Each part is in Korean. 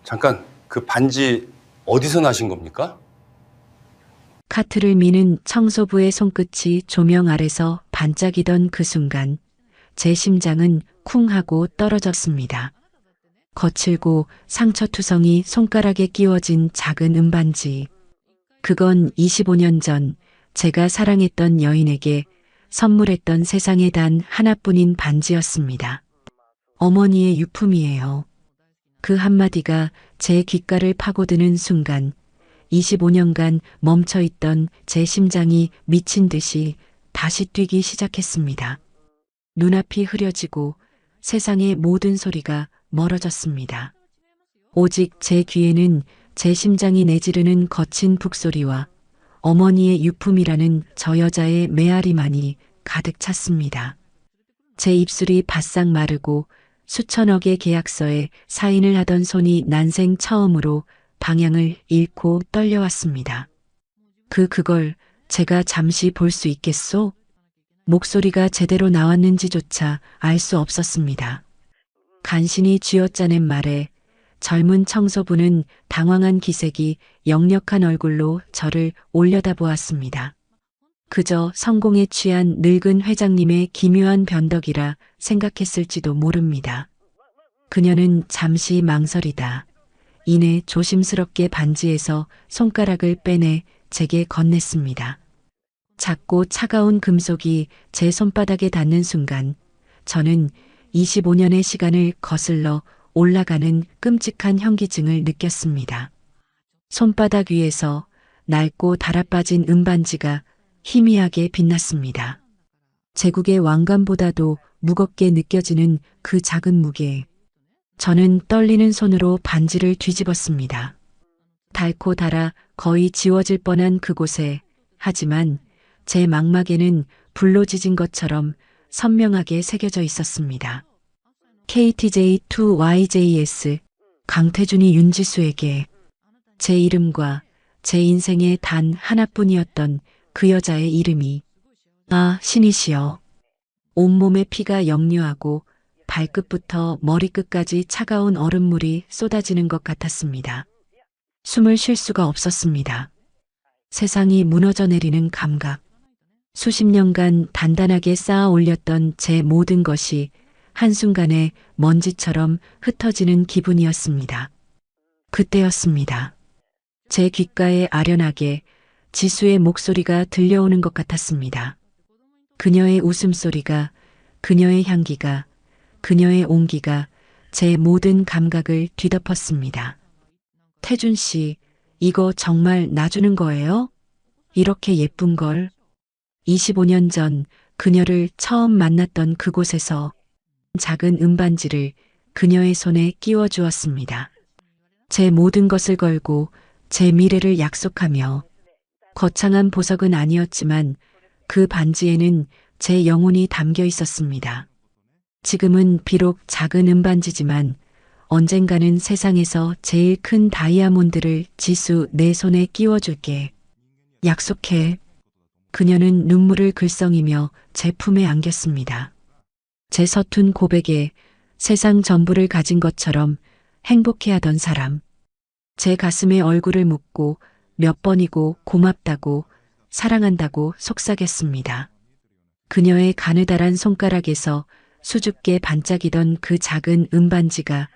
잠깐, 그 반지 어디서 나신 겁니까? 카트를 미는 청소부의 손끝이 조명 아래서 반짝이던 그 순간 제 심장은 쿵 하고 떨어졌습니다. 거칠고 상처투성이 손가락에 끼워진 작은 은반지. 그건 25년 전 제가 사랑했던 여인에게 선물했던 세상에 단 하나뿐인 반지였습니다. 어머니의 유품이에요. 그 한마디가 제 귓가를 파고드는 순간 25년간 멈춰있던 제 심장이 미친 듯이 다시 뛰기 시작했습니다. 눈앞이 흐려지고 세상의 모든 소리가 멀어졌습니다. 오직 제 귀에는 제 심장이 내지르는 거친 북소리와 어머니의 유품이라는 저 여자의 메아리만이 가득 찼습니다. 제 입술이 바싹 마르고 수천억의 계약서에 사인을 하던 손이 난생 처음으로 방향을 잃고 떨려왔습니다. 그걸 제가 잠시 볼 수 있겠소? 목소리가 제대로 나왔는지조차 알 수 없었습니다. 간신히 쥐어짜낸 말에 젊은 청소부는 당황한 기색이 역력한 얼굴로 저를 올려다보았습니다. 그저 성공에 취한 늙은 회장님의 기묘한 변덕이라 생각했을지도 모릅니다. 그녀는 잠시 망설이다. 이내 조심스럽게 반지에서 손가락을 빼내 제게 건넸습니다. 작고 차가운 금속이 제 손바닥에 닿는 순간 저는 25년의 시간을 거슬러 올라가는 끔찍한 현기증을 느꼈습니다. 손바닥 위에서 낡고 달아빠진 은반지가 희미하게 빛났습니다. 제국의 왕관보다도 무겁게 느껴지는 그 작은 무게. 저는 떨리는 손으로 반지를 뒤집었습니다. 닳고 닳아 거의 지워질 뻔한 그곳에 하지만 제 망막에는 불로 지진 것처럼 선명하게 새겨져 있었습니다. KTJ2YJS 강태준이 윤지수에게 제 이름과 제 인생의 단 하나뿐이었던 그 여자의 이름이 신이시여. 온몸에 피가 역류하고 발끝부터 머리끝까지 차가운 얼음물이 쏟아지는 것 같았습니다. 숨을 쉴 수가 없었습니다. 세상이 무너져 내리는 감각. 수십 년간 단단하게 쌓아 올렸던 제 모든 것이 한순간에 먼지처럼 흩어지는 기분이었습니다. 그때였습니다. 제 귓가에 아련하게 지수의 목소리가 들려오는 것 같았습니다. 그녀의 웃음소리가, 그녀의 향기가, 그녀의 온기가 제 모든 감각을 뒤덮었습니다. 태준 씨, 이거 정말 놔주는 거예요? 이렇게 예쁜 걸. 25년 전 그녀를 처음 만났던 그곳에서 작은 은반지를 그녀의 손에 끼워 주었습니다. 제 모든 것을 걸고 제 미래를 약속하며 거창한 보석은 아니었지만 그 반지에는 제 영혼이 담겨 있었습니다. 지금은 비록 작은 은반지지만 언젠가는 세상에서 제일 큰 다이아몬드를 지수 내 손에 끼워줄게. 약속해. 그녀는 눈물을 글썽이며 제 품에 안겼습니다. 제 서툰 고백에 세상 전부를 가진 것처럼 행복해하던 사람. 제 가슴에 얼굴을 묻고 몇 번이고 고맙다고 사랑한다고 속삭였습니다. 그녀의 가느다란 손가락에서 수줍게 반짝이던 그 작은 은반지가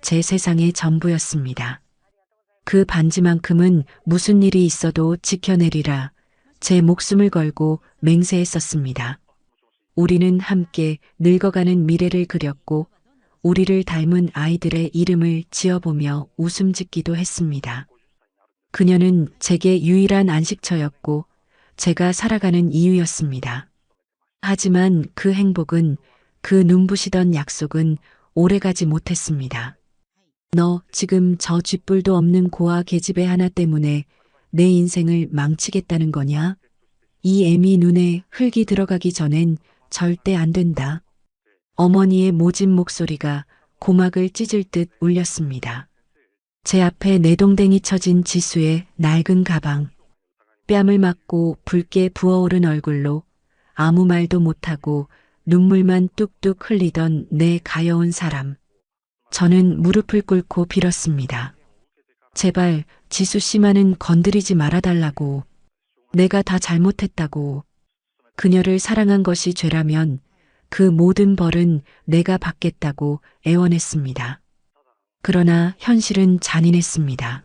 제 세상의 전부였습니다. 그 반지만큼은 무슨 일이 있어도 지켜내리라 제 목숨을 걸고 맹세했었습니다. 우리는 함께 늙어가는 미래를 그렸고 우리를 닮은 아이들의 이름을 지어보며 웃음 짓기도 했습니다. 그녀는 제게 유일한 안식처였고 제가 살아가는 이유였습니다. 하지만 그 행복은, 그 눈부시던 약속은 오래가지 못했습니다. 너 지금 저 쥐뿔도 없는 고아 계집애 하나 때문에 내 인생을 망치겠다는 거냐? 이 애미 눈에 흙이 들어가기 전엔 절대 안 된다. 어머니의 모진 목소리가 고막을 찢을 듯 울렸습니다. 제 앞에 내동댕이 쳐진 지수의 낡은 가방. 뺨을 맞고 붉게 부어오른 얼굴로 아무 말도 못하고 눈물만 뚝뚝 흘리던 내 가여운 사람. 저는 무릎을 꿇고 빌었습니다. 제발 지수 씨만은 건드리지 말아달라고. 내가 다 잘못했다고. 그녀를 사랑한 것이 죄라면 그 모든 벌은 내가 받겠다고 애원했습니다. 그러나 현실은 잔인했습니다.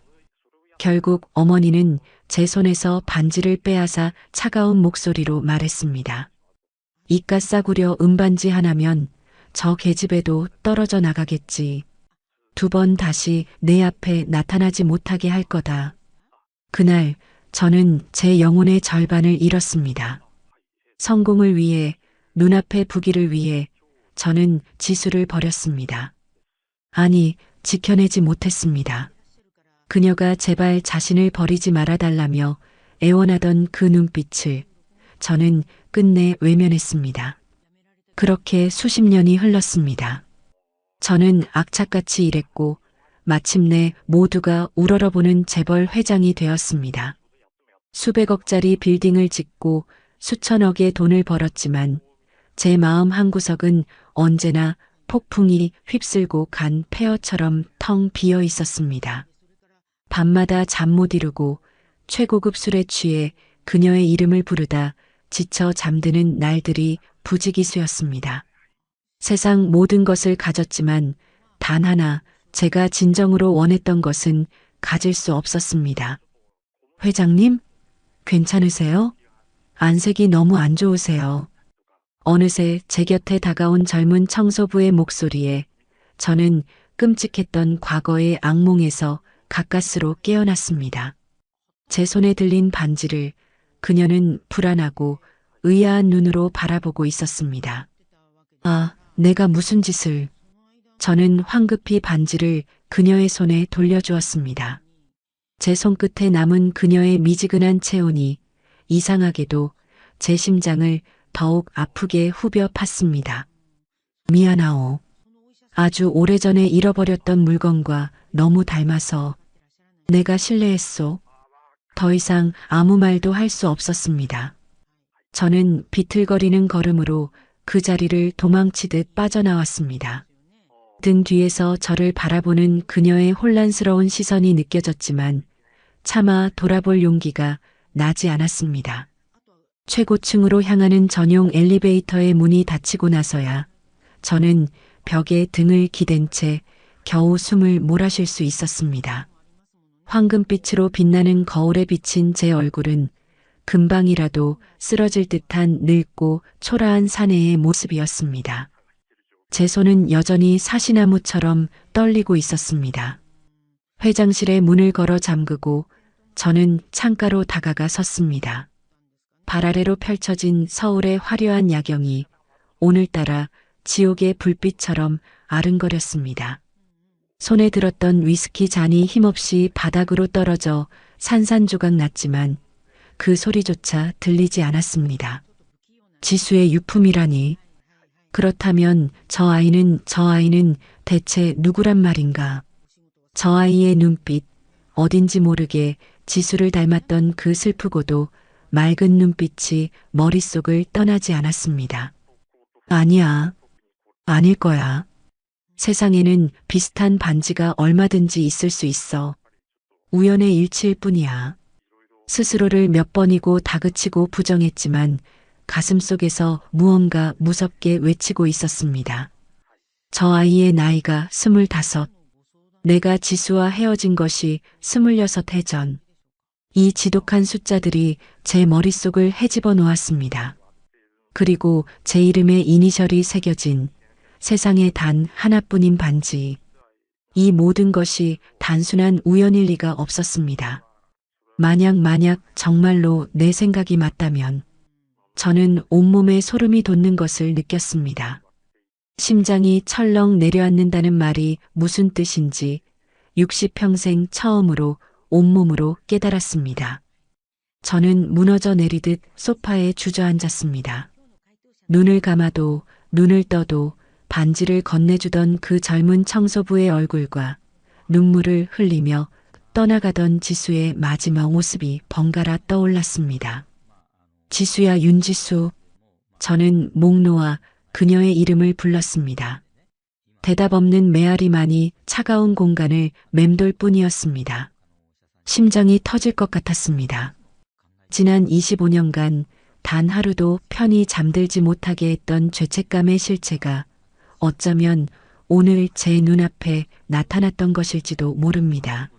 결국 어머니는 제 손에서 반지를 빼앗아 차가운 목소리로 말했습니다. 이깟 싸구려 은반지 하나면 저 계집애도 떨어져 나가겠지. 2번 다시 내 앞에 나타나지 못하게 할 거다. 그날 저는 제 영혼의 절반을 잃었습니다. 성공을 위해, 눈앞의 부귀를 위해 저는 지수를 버렸습니다. 아니, 지켜내지 못했습니다. 그녀가 제발 자신을 버리지 말아달라며 애원하던 그 눈빛을 저는 끝내 외면했습니다. 그렇게 수십 년이 흘렀습니다. 저는 악착같이 일했고 마침내 모두가 우러러보는 재벌 회장이 되었습니다. 수백억짜리 빌딩을 짓고 수천억의 돈을 벌었지만 제 마음 한구석은 언제나 폭풍이 휩쓸고 간 폐허처럼 텅 비어 있었습니다. 밤마다 잠 못 이루고 최고급 술에 취해 그녀의 이름을 부르다 지쳐 잠드는 날들이 부지기수였습니다. 세상 모든 것을 가졌지만 단 하나 제가 진정으로 원했던 것은 가질 수 없었습니다. 회장님, 괜찮으세요? 안색이 너무 안 좋으세요. 어느새 제 곁에 다가온 젊은 청소부의 목소리에 저는 끔찍했던 과거의 악몽에서 가까스로 깨어났습니다. 제 손에 들린 반지를 그녀는 불안하고 의아한 눈으로 바라보고 있었습니다. 아, 내가 무슨 짓을. 저는 황급히 반지를 그녀의 손에 돌려주었습니다. 제 손끝에 남은 그녀의 미지근한 체온이 이상하게도 제 심장을 더욱 아프게 후벼 팠습니다. 미안하오. 아주 오래전에 잃어버렸던 물건과 너무 닮아서 내가 실례했소. 더 이상 아무 말도 할 수 없었습니다. 저는 비틀거리는 걸음으로 그 자리를 도망치듯 빠져나왔습니다. 등 뒤에서 저를 바라보는 그녀의 혼란스러운 시선이 느껴졌지만 차마 돌아볼 용기가 나지 않았습니다. 최고층으로 향하는 전용 엘리베이터의 문이 닫히고 나서야 저는 벽에 등을 기댄 채 겨우 숨을 몰아쉴 수 있었습니다. 황금빛으로 빛나는 거울에 비친 제 얼굴은 금방이라도 쓰러질 듯한 늙고 초라한 사내의 모습이었습니다. 제 손은 여전히 사시나무처럼 떨리고 있었습니다. 회장실의 문을 걸어 잠그고 저는 창가로 다가가 섰습니다. 발 아래로 펼쳐진 서울의 화려한 야경이 오늘따라 지옥의 불빛처럼 아른거렸습니다. 손에 들었던 위스키 잔이 힘없이 바닥으로 떨어져 산산조각 났지만 그 소리조차 들리지 않았습니다. 지수의 유품이라니. 그렇다면 저 아이는 대체 누구란 말인가? 저 아이의 눈빛, 어딘지 모르게 지수를 닮았던 그 슬프고도 맑은 눈빛이 머릿속을 떠나지 않았습니다. 아니야. 아닐 거야. 세상에는 비슷한 반지가 얼마든지 있을 수 있어. 우연의 일치일 뿐이야. 스스로를 몇 번이고 다그치고 부정했지만 가슴속에서 무언가 무섭게 외치고 있었습니다. 저 아이의 나이가 25. 내가 지수와 헤어진 것이 26해 전. 이 지독한 숫자들이 제 머릿속을 헤집어 놓았습니다. 그리고 제 이름의 이니셜이 새겨진 세상에 단 하나뿐인 반지. 이 모든 것이 단순한 우연일 리가 없었습니다. 만약 정말로 내 생각이 맞다면 저는 온몸에 소름이 돋는 것을 느꼈습니다. 심장이 철렁 내려앉는다는 말이 무슨 뜻인지 60평생 처음으로 온몸으로 깨달았습니다. 저는 무너져 내리듯 소파에 주저앉았습니다. 눈을 감아도 눈을 떠도 반지를 건네주던 그 젊은 청소부의 얼굴과 눈물을 흘리며 떠나가던 지수의 마지막 모습이 번갈아 떠올랐습니다. 지수야, 윤지수. 저는 목 놓아 그녀의 이름을 불렀습니다. 대답 없는 메아리만이 차가운 공간을 맴돌 뿐이었습니다. 심장이 터질 것 같았습니다. 지난 25년간 단 하루도 편히 잠들지 못하게 했던 죄책감의 실체가 어쩌면 오늘 제 눈앞에 나타났던 것일지도 모릅니다.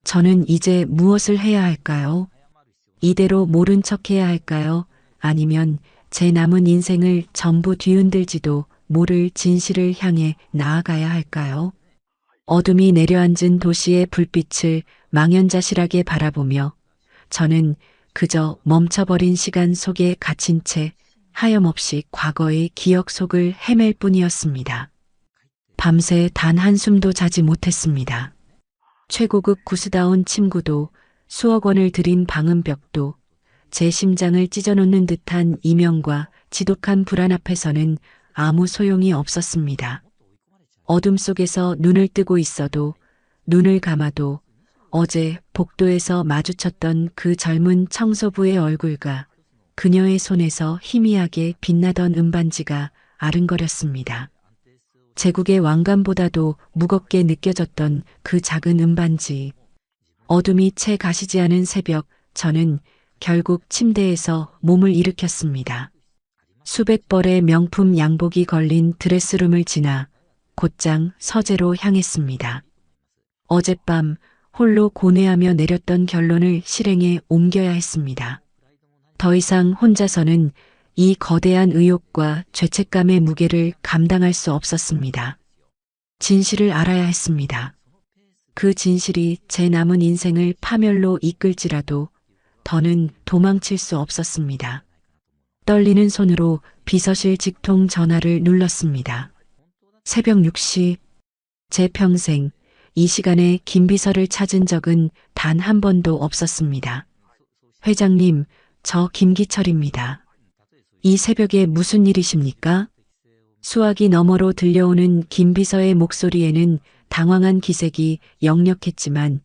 저는 이제 무엇을 해야 할까요? 이대로 모른 척해야 할까요? 아니면 제 남은 인생을 전부 뒤흔들지도 모를 진실을 향해 나아가야 할까요? 어둠이 내려앉은 도시의 불빛을 망연자실하게 바라보며 저는 그저 멈춰버린 시간 속에 갇힌 채 하염없이 과거의 기억 속을 헤맬 뿐이었습니다. 밤새 단 한숨도 자지 못했습니다. 최고급 구스다운 침구도 수억 원을 들인 방음벽도 제 심장을 찢어놓는 듯한 이명과 지독한 불안 앞에서는 아무 소용이 없었습니다. 어둠 속에서 눈을 뜨고 있어도 눈을 감아도 어제 복도에서 마주쳤던 그 젊은 청소부의 얼굴과 그녀의 손에서 희미하게 빛나던 은반지가 아른거렸습니다. 제국의 왕관보다도 무겁게 느껴졌던 그 작은 은반지. 어둠이 채 가시지 않은 새벽, 저는 결국 침대에서 몸을 일으켰습니다. 수백 벌의 명품 양복이 걸린 드레스룸을 지나 곧장 서재로 향했습니다. 어젯밤 홀로 고뇌하며 내렸던 결론을 실행에 옮겨야 했습니다. 더 이상 혼자서는 이 거대한 의욕과 죄책감의 무게를 감당할 수 없었습니다. 진실을 알아야 했습니다. 그 진실이 제 남은 인생을 파멸로 이끌지라도 더는 도망칠 수 없었습니다. 떨리는 손으로 비서실 직통 전화를 눌렀습니다. 새벽 6시, 제 평생 이 시간에 김 비서를 찾은 적은 단 한 번도 없었습니다. 회장님, 저 김기철입니다. 이 새벽에 무슨 일이십니까? 수화기 너머로 들려오는 김 비서의 목소리에는 당황한 기색이 역력했지만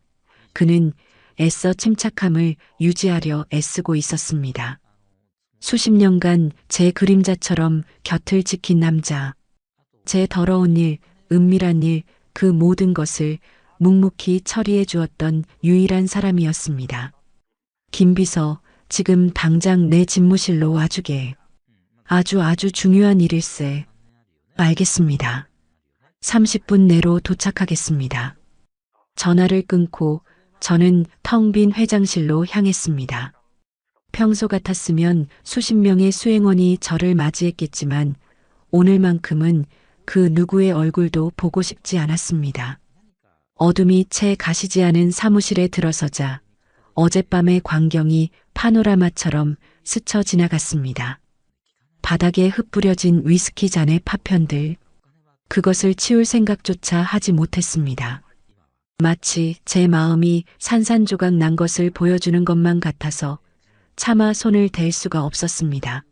그는 애써 침착함을 유지하려 애쓰고 있었습니다. 수십 년간 제 그림자처럼 곁을 지킨 남자. 제 더러운 일, 은밀한 일, 그 모든 것을 묵묵히 처리해 주었던 유일한 사람이었습니다. 김 비서, 지금 당장 내 집무실로 와주게. 아주 중요한 일일세. 알겠습니다. 30분 내로 도착하겠습니다. 전화를 끊고 저는 텅 빈 회장실로 향했습니다. 평소 같았으면 수십 명의 수행원이 저를 맞이했겠지만 오늘만큼은 그 누구의 얼굴도 보고 싶지 않았습니다. 어둠이 채 가시지 않은 사무실에 들어서자 어젯밤의 광경이 파노라마처럼 스쳐 지나갔습니다. 바닥에 흩뿌려진 위스키 잔의 파편들, 그것을 치울 생각조차 하지 못했습니다. 마치 제 마음이 산산조각 난 것을 보여주는 것만 같아서 차마 손을 댈 수가 없었습니다.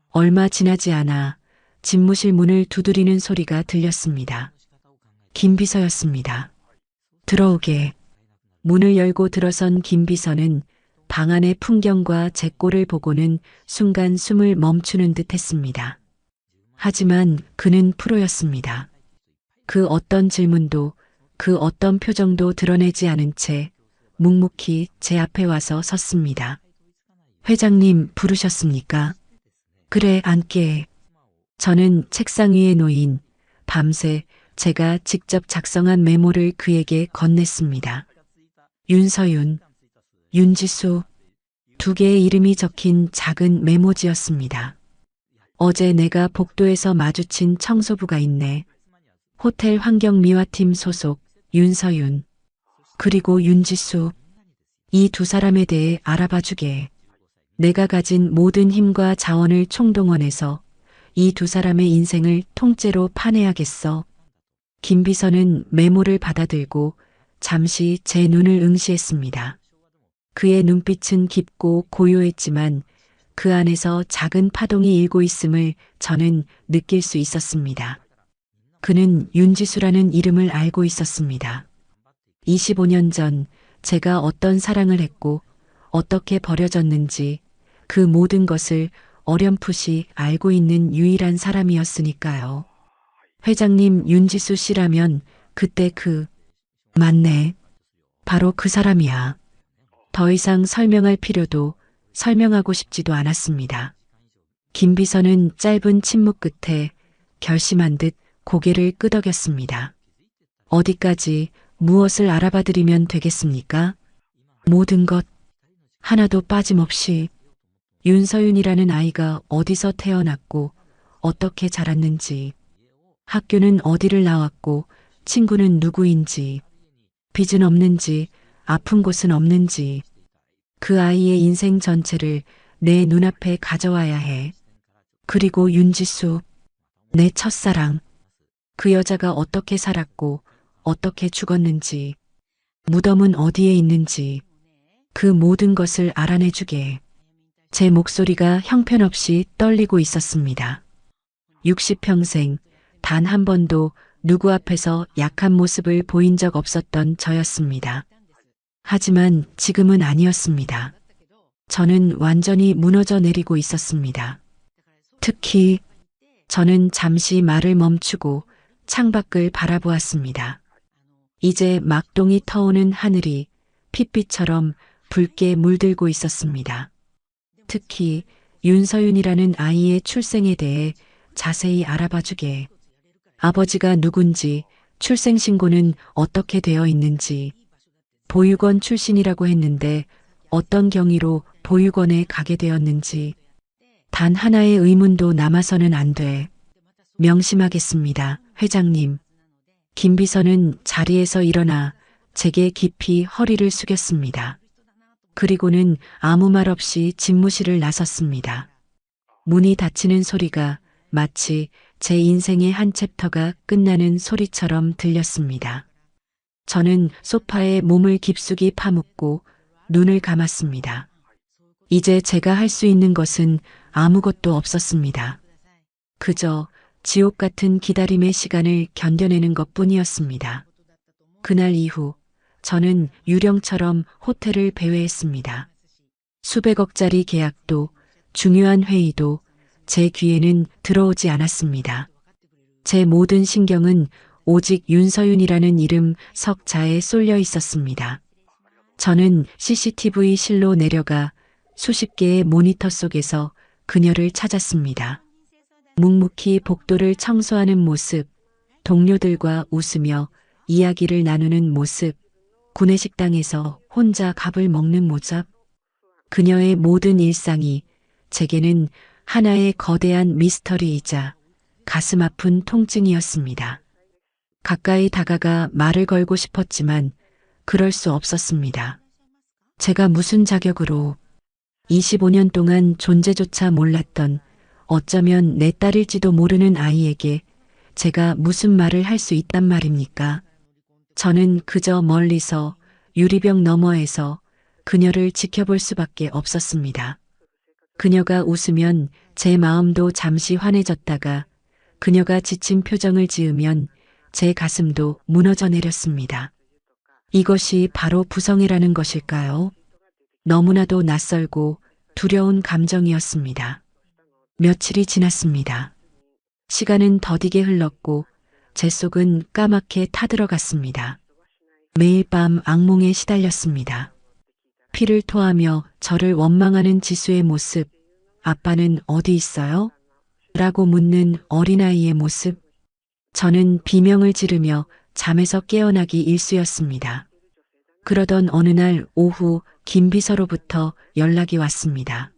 얼마 지나지 않아 집무실 문을 두드리는 소리가 들렸습니다. 김 비서였습니다. 들어오게. 문을 열고 들어선 김 비서는 방 안의 풍경과 제 꼴을 보고는 순간 숨을 멈추는 듯 했습니다. 하지만 그는 프로였습니다. 그 어떤 질문도 그 어떤 표정도 드러내지 않은 채 묵묵히 제 앞에 와서 섰습니다. 회장님 부르셨습니까? 그래, 앉게. 저는 책상 위에 놓인 밤새 제가 직접 작성한 메모를 그에게 건넸습니다. 윤서윤, 윤지수, 두 개의 이름이 적힌 작은 메모지였습니다. 어제 내가 복도에서 마주친 청소부가 있네. 호텔 환경미화팀 소속 윤서윤, 그리고 윤지수. 이 두 사람에 대해 알아봐주게. 내가 가진 모든 힘과 자원을 총동원해서 이 두 사람의 인생을 통째로 파내야겠어. 김 비서는 메모를 받아들고 잠시 제 눈을 응시했습니다. 그의 눈빛은 깊고 고요했지만 그 안에서 작은 파동이 일고 있음을 저는 느낄 수 있었습니다. 그는 윤지수라는 이름을 알고 있었습니다. 25년 전 제가 어떤 사랑을 했고 어떻게 버려졌는지 그 모든 것을 어렴풋이 알고 있는 유일한 사람이었으니까요. 회장님 윤지수 씨라면 그때 맞네. 바로 그 사람이야. 더 이상 설명할 필요도 설명하고 싶지도 않았습니다. 김 비서는 짧은 침묵 끝에 결심한 듯 고개를 끄덕였습니다. 어디까지 무엇을 알아봐 드리면 되겠습니까? 모든 것 하나도 빠짐없이. 윤서윤이라는 아이가 어디서 태어났고 어떻게 자랐는지, 학교는 어디를 나왔고 친구는 누구인지, 빚은 없는지 아픈 곳은 없는지, 그 아이의 인생 전체를 내 눈앞에 가져와야 해. 그리고 윤지수, 내 첫사랑, 그 여자가 어떻게 살았고 어떻게 죽었는지, 무덤은 어디에 있는지, 그 모든 것을 알아내주게. 제 목소리가 형편없이 떨리고 있었습니다. 60평생 단 한 번도 누구 앞에서 약한 모습을 보인 적 없었던 저였습니다. 하지만 지금은 아니었습니다. 저는 완전히 무너져 내리고 있었습니다. 특히 저는 잠시 말을 멈추고 창밖을 바라보았습니다. 이제 막동이 터오는 하늘이 핏빛처럼 붉게 물들고 있었습니다. 특히 윤서윤이라는 아이의 출생에 대해 자세히 알아봐주게. 아버지가 누군지, 출생신고는 어떻게 되어 있는지, 보육원 출신이라고 했는데 어떤 경위로 보육원에 가게 되었는지, 단 하나의 의문도 남아서는 안 돼. 명심하겠습니다, 회장님. 김 비서는 자리에서 일어나 제게 깊이 허리를 숙였습니다. 그리고는 아무 말 없이 집무실을 나섰습니다. 문이 닫히는 소리가 마치 제 인생의 한 챕터가 끝나는 소리처럼 들렸습니다. 저는 소파에 몸을 깊숙이 파묻고 눈을 감았습니다. 이제 제가 할 수 있는 것은 아무것도 없었습니다. 그저 지옥 같은 기다림의 시간을 견뎌내는 것뿐이었습니다. 그날 이후 저는 유령처럼 호텔을 배회했습니다. 수백억짜리 계약도 중요한 회의도 제 귀에는 들어오지 않았습니다. 제 모든 신경은 오직 윤서윤이라는 이름 석자에 쏠려 있었습니다. 저는 CCTV실로 내려가 수십 개의 모니터 속에서 그녀를 찾았습니다. 묵묵히 복도를 청소하는 모습, 동료들과 웃으며 이야기를 나누는 모습, 구내식당에서 혼자 밥을 먹는 모습. 그녀의 모든 일상이 제게는 하나의 거대한 미스터리이자 가슴 아픈 통증이었습니다. 가까이 다가가 말을 걸고 싶었지만 그럴 수 없었습니다. 제가 무슨 자격으로 25년 동안 존재조차 몰랐던 어쩌면 내 딸일지도 모르는 아이에게 제가 무슨 말을 할 수 있단 말입니까? 저는 그저 멀리서 유리병 너머에서 그녀를 지켜볼 수밖에 없었습니다. 그녀가 웃으면 제 마음도 잠시 환해졌다가 그녀가 지친 표정을 지으면 제 가슴도 무너져 내렸습니다. 이것이 바로 부성애라는 것일까요? 너무나도 낯설고 두려운 감정이었습니다. 며칠이 지났습니다. 시간은 더디게 흘렀고 제 속은 까맣게 타들어갔습니다. 매일 밤 악몽에 시달렸습니다. 피를 토하며 저를 원망하는 지수의 모습, 아빠는 어디 있어요? 라고 묻는 어린아이의 모습. 저는 비명을 지르며 잠에서 깨어나기 일쑤였습니다. 그러던 어느 날 오후 김 비서로부터 연락이 왔습니다.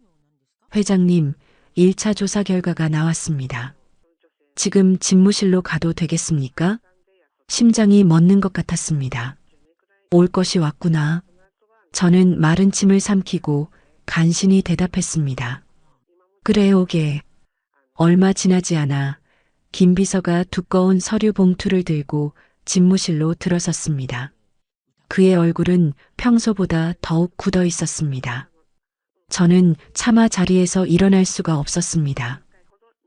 회장님, 1차 조사 결과가 나왔습니다. 지금 집무실로 가도 되겠습니까? 심장이 멎는 것 같았습니다. 올 것이 왔구나. 저는 마른 침을 삼키고 간신히 대답했습니다. 그래 오게. 얼마 지나지 않아 김 비서가 두꺼운 서류 봉투를 들고 집무실로 들어섰습니다. 그의 얼굴은 평소보다 더욱 굳어 있었습니다. 저는 차마 자리에서 일어날 수가 없었습니다.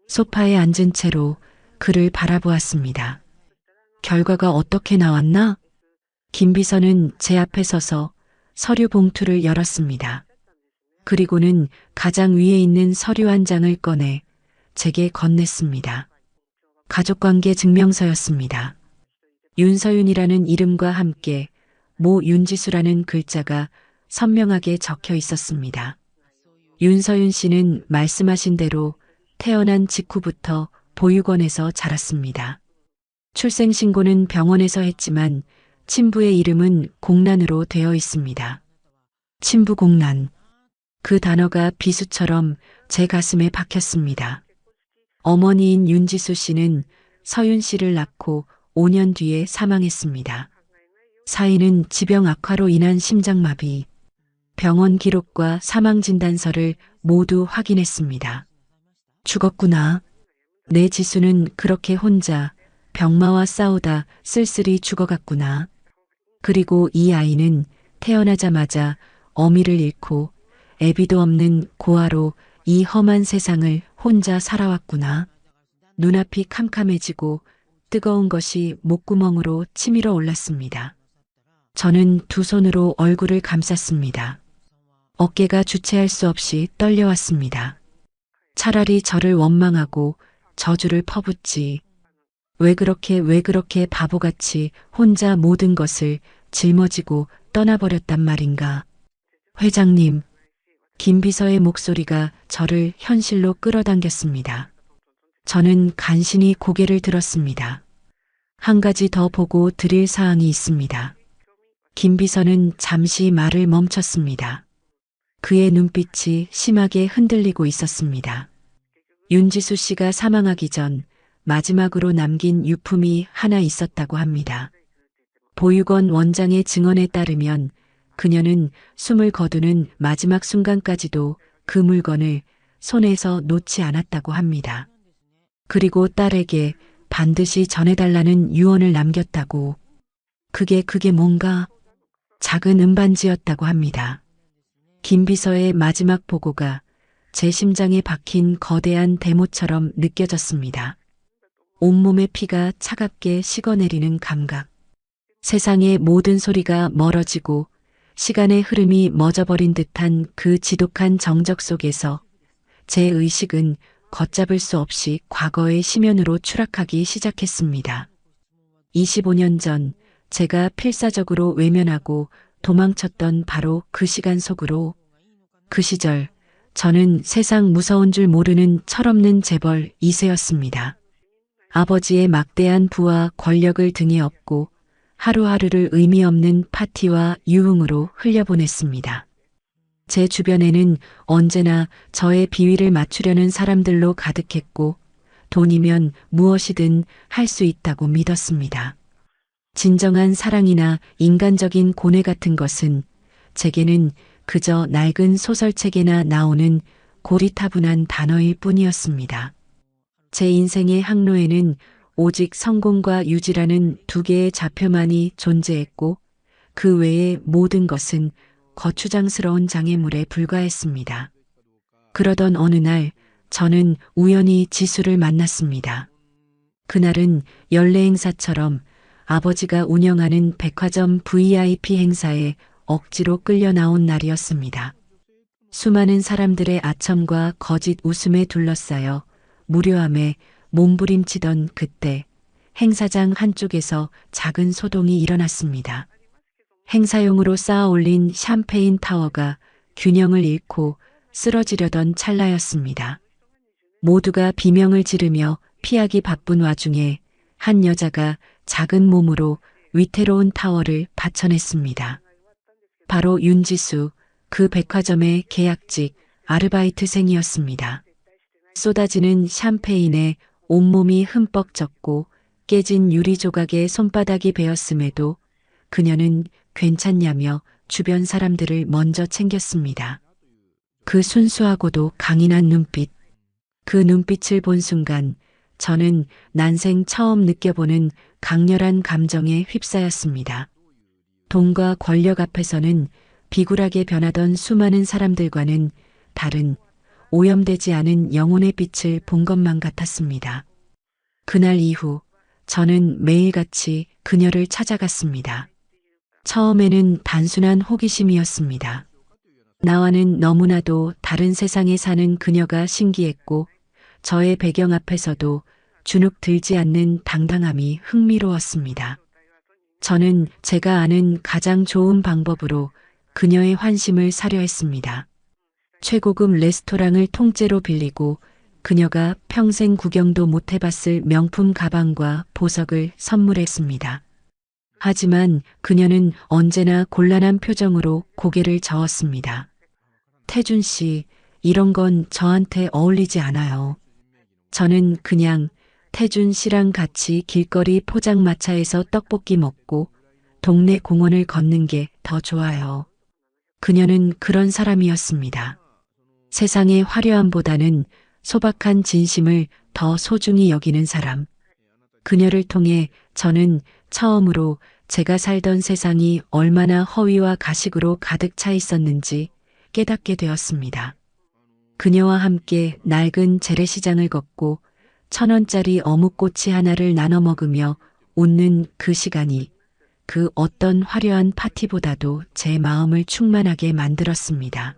소파에 앉은 채로 그를 바라보았습니다. 결과가 어떻게 나왔나? 김 비서는 제 앞에 서서 서류 봉투를 열었습니다. 그리고는 가장 위에 있는 서류 한 장을 꺼내 제게 건넸습니다. 가족관계 증명서였습니다. 윤서윤이라는 이름과 함께 모 윤지수라는 글자가 선명하게 적혀 있었습니다. 윤서윤 씨는 말씀하신 대로 태어난 직후부터 보육원에서 자랐습니다. 출생신고는 병원에서 했지만 친부의 이름은 공란으로 되어 있습니다. 친부 공란. 그 단어가 비수처럼 제 가슴에 박혔습니다. 어머니인 윤지수 씨는 서윤 씨를 낳고 5년 뒤에 사망했습니다. 사인은 지병 악화로 인한 심장마비. 병원 기록과 사망진단서를 모두 확인했습니다. 죽었구나. 내 지수는 그렇게 혼자 병마와 싸우다 쓸쓸히 죽어갔구나. 그리고 이 아이는 태어나자마자 어미를 잃고 애비도 없는 고아로 이 험한 세상을 혼자 살아왔구나. 눈앞이 캄캄해지고 뜨거운 것이 목구멍으로 치밀어 올랐습니다. 저는 두 손으로 얼굴을 감쌌습니다. 어깨가 주체할 수 없이 떨려왔습니다. 차라리 저를 원망하고 저주를 퍼붓지. 왜 그렇게 바보같이 혼자 모든 것을 짊어지고 떠나버렸단 말인가. 회장님, 김 비서의 목소리가 저를 현실로 끌어당겼습니다. 저는 간신히 고개를 들었습니다. 한 가지 더 보고 드릴 사항이 있습니다. 김 비서는 잠시 말을 멈췄습니다. 그의 눈빛이 심하게 흔들리고 있었습니다. 윤지수 씨가 사망하기 전 마지막으로 남긴 유품이 하나 있었다고 합니다. 보육원 원장의 증언에 따르면 그녀는 숨을 거두는 마지막 순간까지도 그 물건을 손에서 놓지 않았다고 합니다. 그리고 딸에게 반드시 전해달라는 유언을 남겼다고. 그게 뭔가 작은 은반지였다고 합니다. 김 비서의 마지막 보고가 제 심장에 박힌 거대한 대모처럼 느껴졌습니다. 온몸의 피가 차갑게 식어내리는 감각. 세상의 모든 소리가 멀어지고 시간의 흐름이 멎어버린 듯한 그 지독한 정적 속에서 제 의식은 걷잡을 수 없이 과거의 심연으로 추락하기 시작했습니다. 25년 전 제가 필사적으로 외면하고 도망쳤던 바로 그 시간 속으로. 그 시절 저는 세상 무서운 줄 모르는 철없는 재벌 2세였습니다. 아버지의 막대한 부와 권력을 등에 업고 하루하루를 의미 없는 파티와 유흥으로 흘려보냈습니다. 제 주변에는 언제나 저의 비위를 맞추려는 사람들로 가득했고 돈이면 무엇이든 할 수 있다고 믿었습니다. 진정한 사랑이나 인간적인 고뇌 같은 것은 제게는 그저 낡은 소설책에나 나오는 고리타분한 단어일 뿐이었습니다. 제 인생의 항로에는 오직 성공과 유지라는 두 개의 좌표만이 존재했고 그 외의 모든 것은 거추장스러운 장애물에 불과했습니다. 그러던 어느 날 저는 우연히 지수를 만났습니다. 그날은 연례 행사처럼 아버지가 운영하는 백화점 VIP 행사에 억지로 끌려 나온 날이었습니다. 수많은 사람들의 아첨과 거짓 웃음에 둘러싸여 무료함에 몸부림치던 그때 행사장 한쪽에서 작은 소동이 일어났습니다. 행사용으로 쌓아 올린 샴페인 타워가 균형을 잃고 쓰러지려던 찰나였습니다. 모두가 비명을 지르며 피하기 바쁜 와중에 한 여자가 작은 몸으로 위태로운 타워를 받쳐냈습니다. 바로 윤지수, 그 백화점의 계약직 아르바이트생이었습니다. 쏟아지는 샴페인에 온몸이 흠뻑 젖고 깨진 유리 조각에 손바닥이 베었음에도 그녀는 괜찮냐며 주변 사람들을 먼저 챙겼습니다. 그 순수하고도 강인한 눈빛. 그 눈빛을 본 순간 저는 난생 처음 느껴보는 강렬한 감정에 휩싸였습니다. 돈과 권력 앞에서는 비굴하게 변하던 수많은 사람들과는 다른 오염되지 않은 영혼의 빛을 본 것만 같았습니다. 그날 이후 저는 매일같이 그녀를 찾아갔습니다. 처음에는 단순한 호기심이었습니다. 나와는 너무나도 다른 세상에 사는 그녀가 신기했고 저의 배경 앞에서도 주눅 들지 않는 당당함이 흥미로웠습니다. 저는 제가 아는 가장 좋은 방법으로 그녀의 환심을 사려 했습니다. 최고급 레스토랑을 통째로 빌리고 그녀가 평생 구경도 못 해봤을 명품 가방과 보석을 선물했습니다. 하지만 그녀는 언제나 곤란한 표정으로 고개를 저었습니다. 태준 씨, 이런 건 저한테 어울리지 않아요. 저는 그냥 태준 씨랑 같이 길거리 포장마차에서 떡볶이 먹고 동네 공원을 걷는 게 더 좋아요. 그녀는 그런 사람이었습니다. 세상의 화려함보다는 소박한 진심을 더 소중히 여기는 사람. 그녀를 통해 저는 처음으로 제가 살던 세상이 얼마나 허위와 가식으로 가득 차 있었는지 깨닫게 되었습니다. 그녀와 함께 낡은 재래시장을 걷고 1,000원짜리 어묵꼬치 하나를 나눠 먹으며 웃는 그 시간이 그 어떤 화려한 파티보다도 제 마음을 충만하게 만들었습니다.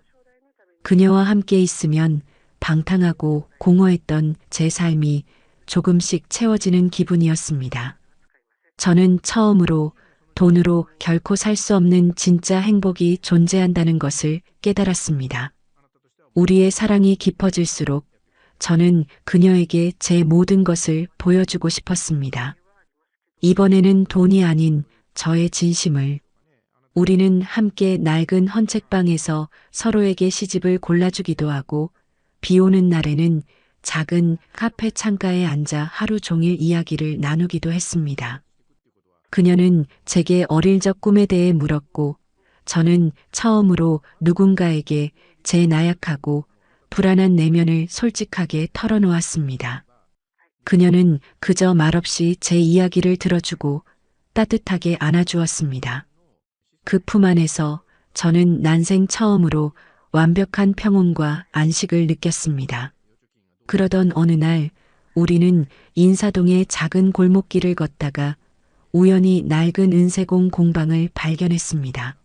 그녀와 함께 있으면 방탕하고 공허했던 제 삶이 조금씩 채워지는 기분이었습니다. 저는 처음으로 돈으로 결코 살 수 없는 진짜 행복이 존재한다는 것을 깨달았습니다. 우리의 사랑이 깊어질수록 저는 그녀에게 제 모든 것을 보여주고 싶었습니다. 이번에는 돈이 아닌 저의 진심을. 우리는 함께 낡은 헌책방에서 서로에게 시집을 골라주기도 하고 비 오는 날에는 작은 카페 창가에 앉아 하루 종일 이야기를 나누기도 했습니다. 그녀는 제게 어릴 적 꿈에 대해 물었고 저는 처음으로 누군가에게 제 나약하고 불안한 내면을 솔직하게 털어놓았습니다. 그녀는 그저 말없이 제 이야기를 들어주고 따뜻하게 안아주었습니다. 그 품 안에서 저는 난생 처음으로 완벽한 평온과 안식을 느꼈습니다. 그러던 어느 날 우리는 인사동의 작은 골목길을 걷다가 우연히 낡은 은세공 공방을 발견했습니다.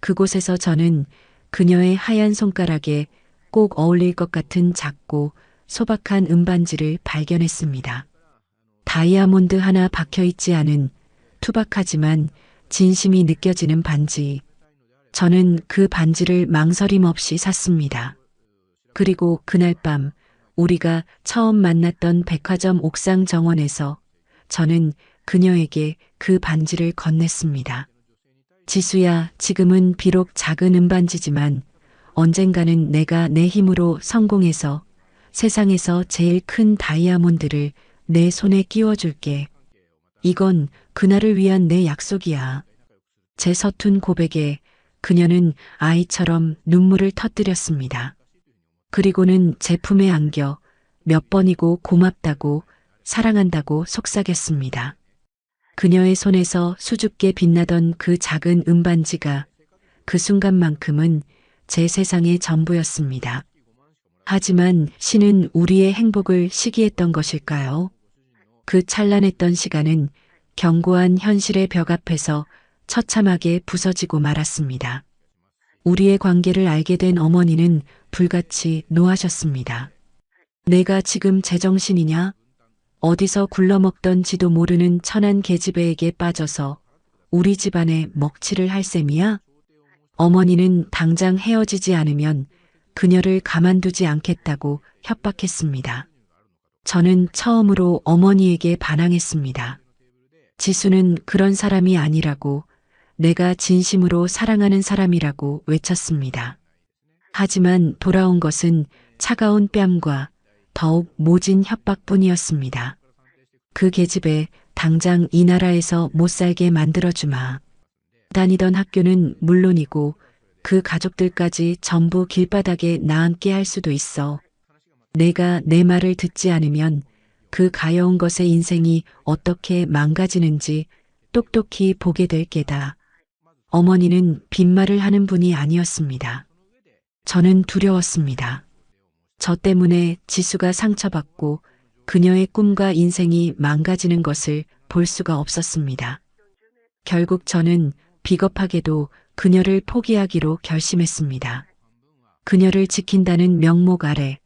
그곳에서 저는 그녀의 하얀 손가락에 꼭 어울릴 것 같은 작고 소박한 은반지를 발견했습니다. 다이아몬드 하나 박혀있지 않은 투박하지만 진심이 느껴지는 반지. 저는 그 반지를 망설임 없이 샀습니다. 그리고 그날 밤 우리가 처음 만났던 백화점 옥상 정원에서 저는 그녀에게 그 반지를 건넸습니다. 지수야, 지금은 비록 작은 은반지지만 언젠가는 내가 내 힘으로 성공해서 세상에서 제일 큰 다이아몬드를 내 손에 끼워줄게. 이건 그날을 위한 내 약속이야. 제 서툰 고백에 그녀는 아이처럼 눈물을 터뜨렸습니다. 그리고는 제 품에 안겨 몇 번이고 고맙다고 사랑한다고 속삭였습니다. 그녀의 손에서 수줍게 빛나던 그 작은 은반지가 그 순간만큼은 제 세상의 전부였습니다. 하지만 신은 우리의 행복을 시기했던 것일까요? 그 찬란했던 시간은 견고한 현실의 벽 앞에서 처참하게 부서지고 말았습니다. 우리의 관계를 알게 된 어머니는 불같이 노하셨습니다. 내가 지금 제정신이냐? 어디서 굴러먹던지도 모르는 천한 계집애에게 빠져서 우리 집안에 먹칠을 할 셈이야? 어머니는 당장 헤어지지 않으면 그녀를 가만두지 않겠다고 협박했습니다. 저는 처음으로 어머니에게 반항했습니다. 지수는 그런 사람이 아니라고, 내가 진심으로 사랑하는 사람이라고 외쳤습니다. 하지만 돌아온 것은 차가운 뺨과 더욱 모진 협박뿐이었습니다. 그 계집애 당장 이 나라에서 못 살게 만들어주마. 다니던 학교는 물론이고 그 가족들까지 전부 길바닥에 나앉게 할 수도 있어. 내가 내 말을 듣지 않으면 그 가여운 것의 인생이 어떻게 망가지는지 똑똑히 보게 될 게다. 어머니는 빈말을 하는 분이 아니었습니다. 저는 두려웠습니다. 저 때문에 지수가 상처받고 그녀의 꿈과 인생이 망가지는 것을 볼 수가 없었습니다. 결국 저는 비겁하게도 그녀를 포기하기로 결심했습니다. 그녀를 지킨다는 명목 아래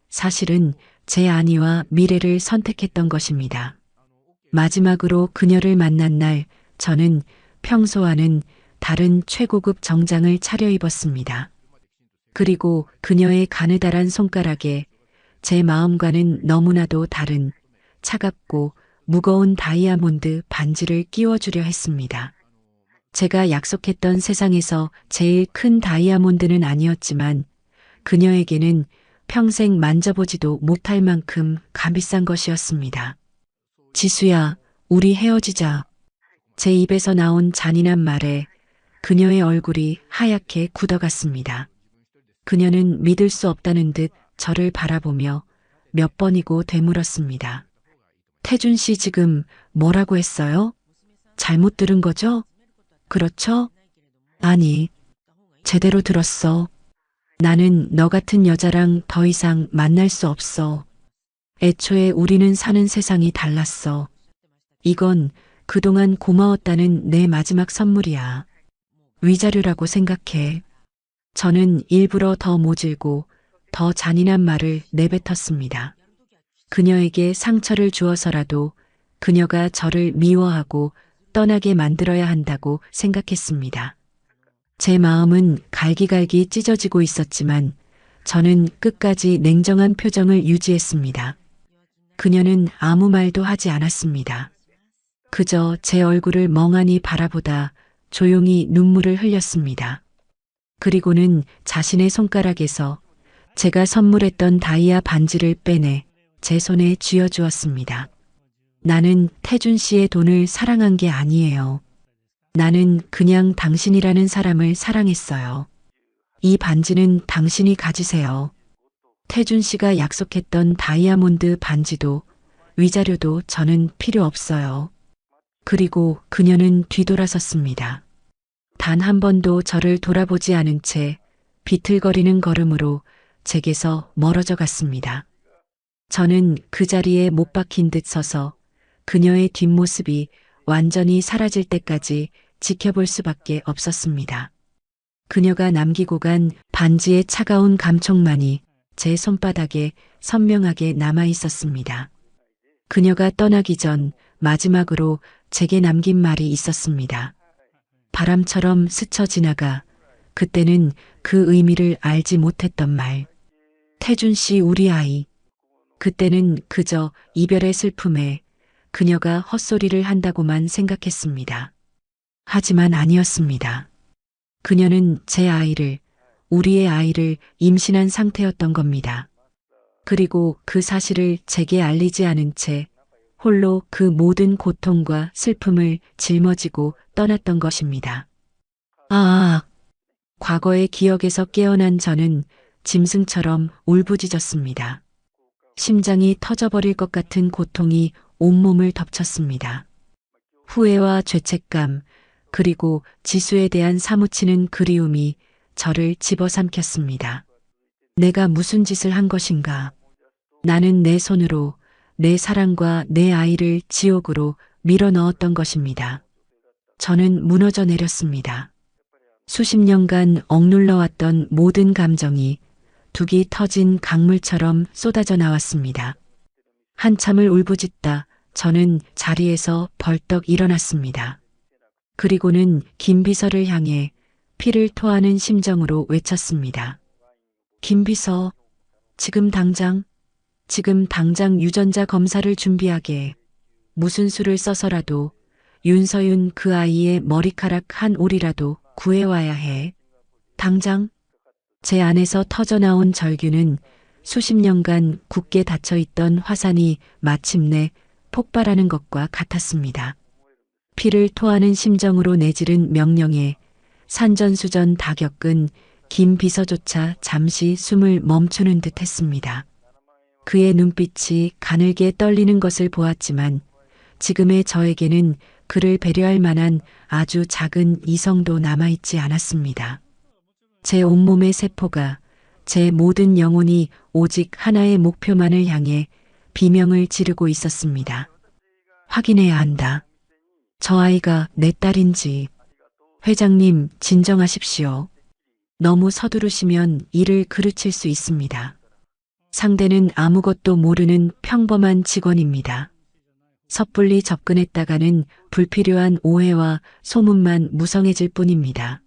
사실은 제 안위와 미래를 선택했던 것입니다. 마지막으로 그녀를 만난 날 저는 평소와는 다른 최고급 정장을 차려입었습니다. 그리고 그녀의 가느다란 손가락에 제 마음과는 너무나도 다른 차갑고 무거운 다이아몬드 반지를 끼워주려 했습니다. 제가 약속했던 세상에서 제일 큰 다이아몬드는 아니었지만 그녀에게는 평생 만져보지도 못할 만큼 값비싼 것이었습니다. 지수야, 우리 헤어지자. 제 입에서 나온 잔인한 말에 그녀의 얼굴이 하얗게 굳어갔습니다. 그녀는 믿을 수 없다는 듯 저를 바라보며 몇 번이고 되물었습니다. 태준 씨 지금 뭐라고 했어요? 잘못 들은 거죠? 그렇죠? 아니, 제대로 들었어. 나는 너 같은 여자랑 더 이상 만날 수 없어. 애초에 우리는 사는 세상이 달랐어. 이건 그동안 고마웠다는 내 마지막 선물이야. 위자료라고 생각해. 저는 일부러 더 모질고 더 잔인한 말을 내뱉었습니다. 그녀에게 상처를 주어서라도 그녀가 저를 미워하고 떠나게 만들어야 한다고 생각했습니다. 제 마음은 갈기갈기 찢어지고 있었지만 저는 끝까지 냉정한 표정을 유지했습니다. 그녀는 아무 말도 하지 않았습니다. 그저 제 얼굴을 멍하니 바라보다 조용히 눈물을 흘렸습니다. 그리고는 자신의 손가락에서 제가 선물했던 다이아 반지를 빼내 제 손에 쥐어주었습니다. 나는 태준 씨의 돈을 사랑한 게 아니에요. 나는 그냥 당신이라는 사람을 사랑했어요. 이 반지는 당신이 가지세요. 태준 씨가 약속했던 다이아몬드 반지도 위자료도 저는 필요 없어요. 그리고 그녀는 뒤돌아섰습니다. 단 한 번도 저를 돌아보지 않은 채 비틀거리는 걸음으로 제게서 멀어져 갔습니다. 저는 그 자리에 못 박힌 듯 서서 그녀의 뒷모습이 완전히 사라질 때까지 지켜볼 수밖에 없었습니다. 그녀가 남기고 간 반지의 차가운 감촉만이 제 손바닥에 선명하게 남아 있었습니다. 그녀가 떠나기 전 마지막으로 제게 남긴 말이 있었습니다. 바람처럼 스쳐 지나가 그때는 그 의미를 알지 못했던 말. 태준 씨 우리 아이. 그때는 그저 이별의 슬픔에 그녀가 헛소리를 한다고만 생각했습니다. 하지만 아니었습니다. 그녀는 제 아이를, 우리의 아이를 임신한 상태였던 겁니다. 그리고 그 사실을 제게 알리지 않은 채 홀로 그 모든 고통과 슬픔을 짊어지고 떠났던 것입니다. 과거의 기억에서 깨어난 저는 짐승처럼 울부짖었습니다. 심장이 터져버릴 것 같은 고통이 온몸을 덮쳤습니다. 후회와 죄책감, 그리고 지수에 대한 사무치는 그리움이 저를 집어삼켰습니다. 내가 무슨 짓을 한 것인가? 나는 내 손으로 내 사랑과 내 아이를 지옥으로 밀어 넣었던 것입니다. 저는 무너져 내렸습니다. 수십 년간 억눌러왔던 모든 감정이 둑이 터진 강물처럼 쏟아져 나왔습니다. 한참을 울부짖다 저는 자리에서 벌떡 일어났습니다. 그리고는 김 비서를 향해 피를 토하는 심정으로 외쳤습니다. 김 비서, 지금 당장 유전자 검사를 준비하게. 무슨 수를 써서라도 윤서윤 그 아이의 머리카락 한 올이라도 구해와야 해. 당장. 제 안에서 터져나온 절규는 수십 년간 굳게 닫혀있던 화산이 마침내 폭발하는 것과 같았습니다. 피를 토하는 심정으로 내지른 명령에 산전수전 다 겪은 김 비서조차 잠시 숨을 멈추는 듯 했습니다. 그의 눈빛이 가늘게 떨리는 것을 보았지만 지금의 저에게는 그를 배려할 만한 아주 작은 이성도 남아있지 않았습니다. 제 온몸의 세포가, 제 모든 영혼이 오직 하나의 목표만을 향해 비명을 지르고 있었습니다. 확인해야 한다. 저 아이가 내 딸인지. 회장님, 진정하십시오. 너무 서두르시면 일을 그르칠 수 있습니다. 상대는 아무것도 모르는 평범한 직원입니다. 섣불리 접근했다가는 불필요한 오해와 소문만 무성해질 뿐입니다.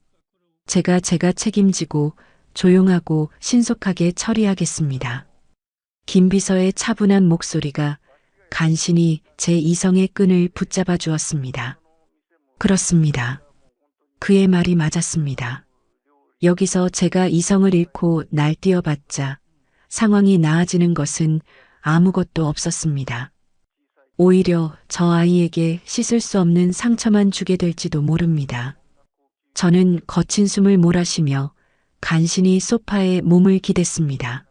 제가 책임지고 조용하고 신속하게 처리하겠습니다. 김 비서의 차분한 목소리가 간신히 제 이성의 끈을 붙잡아 주었습니다. 그렇습니다. 그의 말이 맞았습니다. 여기서 제가 이성을 잃고 날뛰어봤자 상황이 나아지는 것은 아무것도 없었습니다. 오히려 저 아이에게 씻을 수 없는 상처만 주게 될지도 모릅니다. 저는 거친 숨을 몰아쉬며 간신히 소파에 몸을 기댔습니다.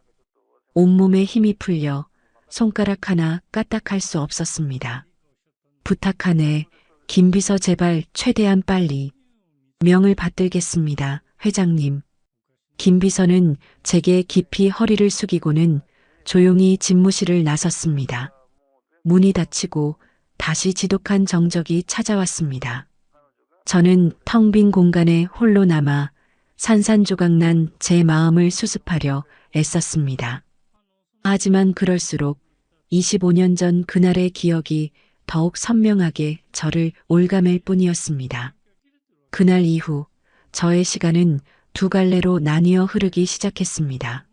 온몸에 힘이 풀려 손가락 하나 까딱할 수 없었습니다. 부탁하네. 김 비서 제발 최대한 빨리. 명을 받들겠습니다. 회장님. 김 비서는 제게 깊이 허리를 숙이고는 조용히 집무실을 나섰습니다. 문이 닫히고 다시 지독한 정적이 찾아왔습니다. 저는 텅 빈 공간에 홀로 남아 산산조각난 제 마음을 수습하려 애썼습니다. 하지만 그럴수록 25년 전 그날의 기억이 더욱 선명하게 저를 올가맬 뿐이었습니다. 그날 이후 저의 시간은 두 갈래로 나뉘어 흐르기 시작했습니다.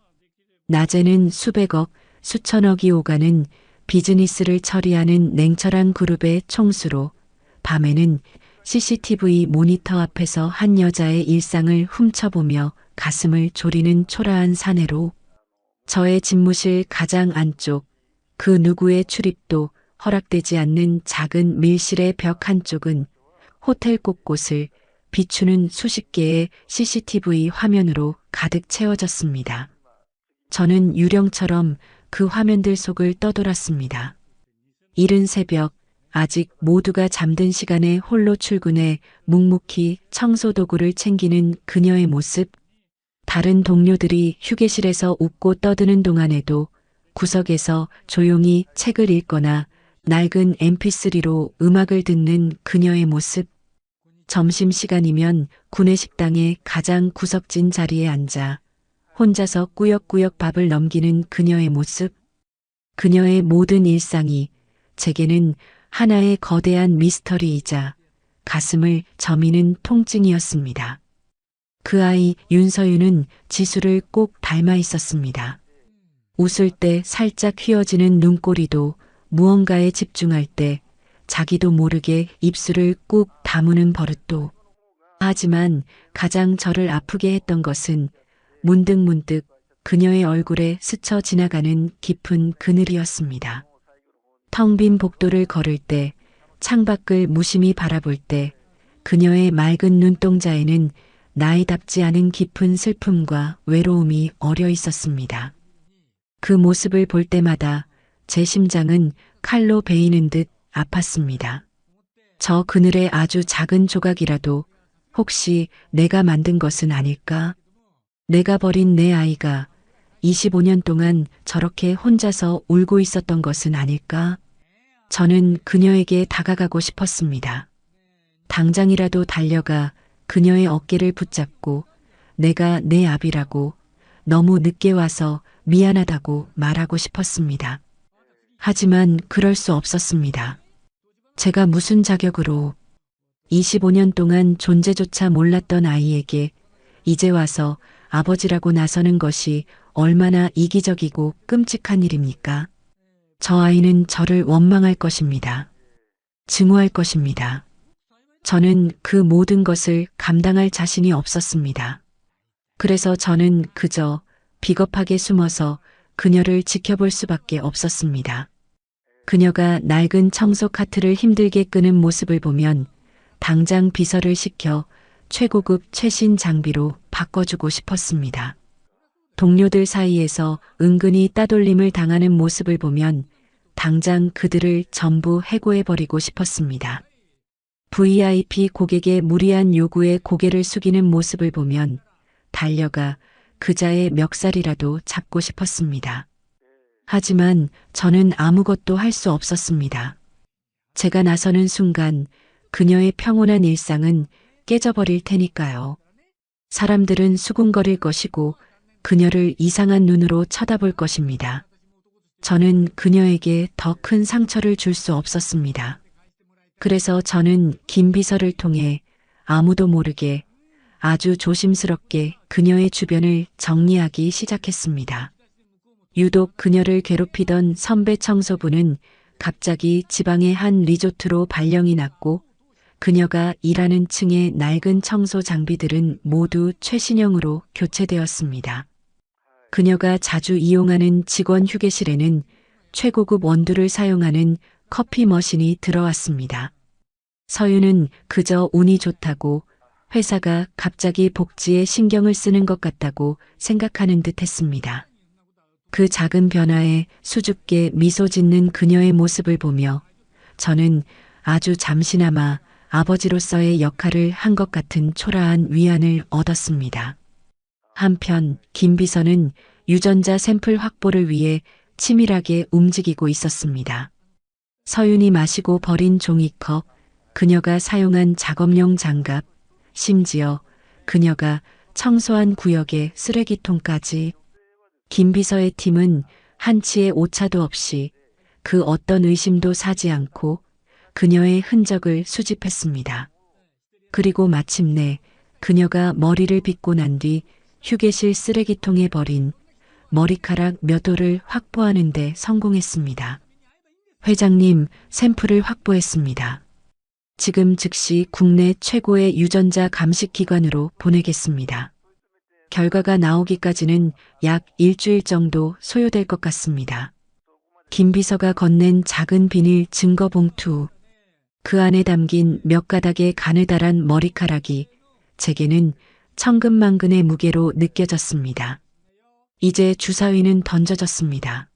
낮에는 수백억, 수천억이 오가는 비즈니스를 처리하는 냉철한 그룹의 총수로, 밤에는 CCTV 모니터 앞에서 한 여자의 일상을 훔쳐보며 가슴을 졸이는 초라한 사내로, 저의 집무실 가장 안쪽, 그 누구의 출입도 허락되지 않는 작은 밀실의 벽 한쪽은 호텔 곳곳을 비추는 수십 개의 CCTV 화면으로 가득 채워졌습니다. 저는 유령처럼 그 화면들 속을 떠돌았습니다. 이른 새벽, 아직 모두가 잠든 시간에 홀로 출근해 묵묵히 청소 도구를 챙기는 그녀의 모습, 다른 동료들이 휴게실에서 웃고 떠드는 동안에도 구석에서 조용히 책을 읽거나 낡은 mp3로 음악을 듣는 그녀의 모습, 점심시간이면 구내식당의 가장 구석진 자리에 앉아 혼자서 꾸역꾸역 밥을 넘기는 그녀의 모습, 그녀의 모든 일상이 제게는 하나의 거대한 미스터리이자 가슴을 저미는 통증이었습니다. 그 아이 윤서윤은 지수를 꼭 닮아 있었습니다. 웃을 때 살짝 휘어지는 눈꼬리도, 무언가에 집중할 때 자기도 모르게 입술을 꾹 다무는 버릇도. 하지만 가장 저를 아프게 했던 것은 문득문득 그녀의 얼굴에 스쳐 지나가는 깊은 그늘이었습니다. 텅 빈 복도를 걸을 때, 창밖을 무심히 바라볼 때 그녀의 맑은 눈동자에는 나이답지 않은 깊은 슬픔과 외로움이 어려 있었습니다. 그 모습을 볼 때마다 제 심장은 칼로 베이는 듯 아팠습니다. 저 그늘의 아주 작은 조각이라도 혹시 내가 만든 것은 아닐까? 내가 버린 내 아이가 25년 동안 저렇게 혼자서 울고 있었던 것은 아닐까? 저는 그녀에게 다가가고 싶었습니다. 당장이라도 달려가 그녀의 어깨를 붙잡고 내가 내 아비라고, 너무 늦게 와서 미안하다고 말하고 싶었습니다. 하지만 그럴 수 없었습니다. 제가 무슨 자격으로 25년 동안 존재조차 몰랐던 아이에게 이제 와서 아버지라고 나서는 것이 얼마나 이기적이고 끔찍한 일입니까? 저 아이는 저를 원망할 것입니다. 증오할 것입니다. 저는 그 모든 것을 감당할 자신이 없었습니다. 그래서 저는 그저 비겁하게 숨어서 그녀를 지켜볼 수밖에 없었습니다. 그녀가 낡은 청소 카트를 힘들게 끄는 모습을 보면 당장 비서를 시켜 최고급 최신 장비로 바꿔주고 싶었습니다. 동료들 사이에서 은근히 따돌림을 당하는 모습을 보면 당장 그들을 전부 해고해버리고 싶었습니다. VIP 고객의 무리한 요구에 고개를 숙이는 모습을 보면 달려가 그자의 멱살이라도 잡고 싶었습니다. 하지만 저는 아무것도 할 수 없었습니다. 제가 나서는 순간 그녀의 평온한 일상은 깨져버릴 테니까요. 사람들은 수군거릴 것이고 그녀를 이상한 눈으로 쳐다볼 것입니다. 저는 그녀에게 더 큰 상처를 줄 수 없었습니다. 그래서 저는 김 비서를 통해 아무도 모르게 아주 조심스럽게 그녀의 주변을 정리하기 시작했습니다. 유독 그녀를 괴롭히던 선배 청소부는 갑자기 지방의 한 리조트로 발령이 났고 그녀가 일하는 층의 낡은 청소 장비들은 모두 최신형으로 교체되었습니다. 그녀가 자주 이용하는 직원 휴게실에는 최고급 원두를 사용하는 커피 머신이 들어왔습니다. 서윤은 그저 운이 좋다고 회사가 갑자기 복지에 신경을 쓰는 것 같다고 생각하는 듯 했습니다. 그 작은 변화에 수줍게 미소 짓는 그녀의 모습을 보며 저는 아주 잠시나마 아버지로서의 역할을 한 것 같은 초라한 위안을 얻었습니다. 한편 김 비서는 유전자 샘플 확보를 위해 치밀하게 움직이고 있었습니다. 서윤이 마시고 버린 종이컵, 그녀가 사용한 작업용 장갑, 심지어 그녀가 청소한 구역의 쓰레기통까지 김 비서의 팀은 한치의 오차도 없이 그 어떤 의심도 사지 않고 그녀의 흔적을 수집했습니다. 그리고 마침내 그녀가 머리를 빗고 난 뒤 휴게실 쓰레기통에 버린 머리카락 몇 올을 확보하는 데 성공했습니다. 회장님, 샘플을 확보했습니다. 지금 즉시 국내 최고의 유전자 감식 기관으로 보내겠습니다. 결과가 나오기까지는 약 일주일 정도 소요될 것 같습니다. 김 비서가 건넨 작은 비닐 증거 봉투, 그 안에 담긴 몇 가닥의 가느다란 머리카락이 제게는 천근만근의 무게로 느껴졌습니다. 이제 주사위는 던져졌습니다.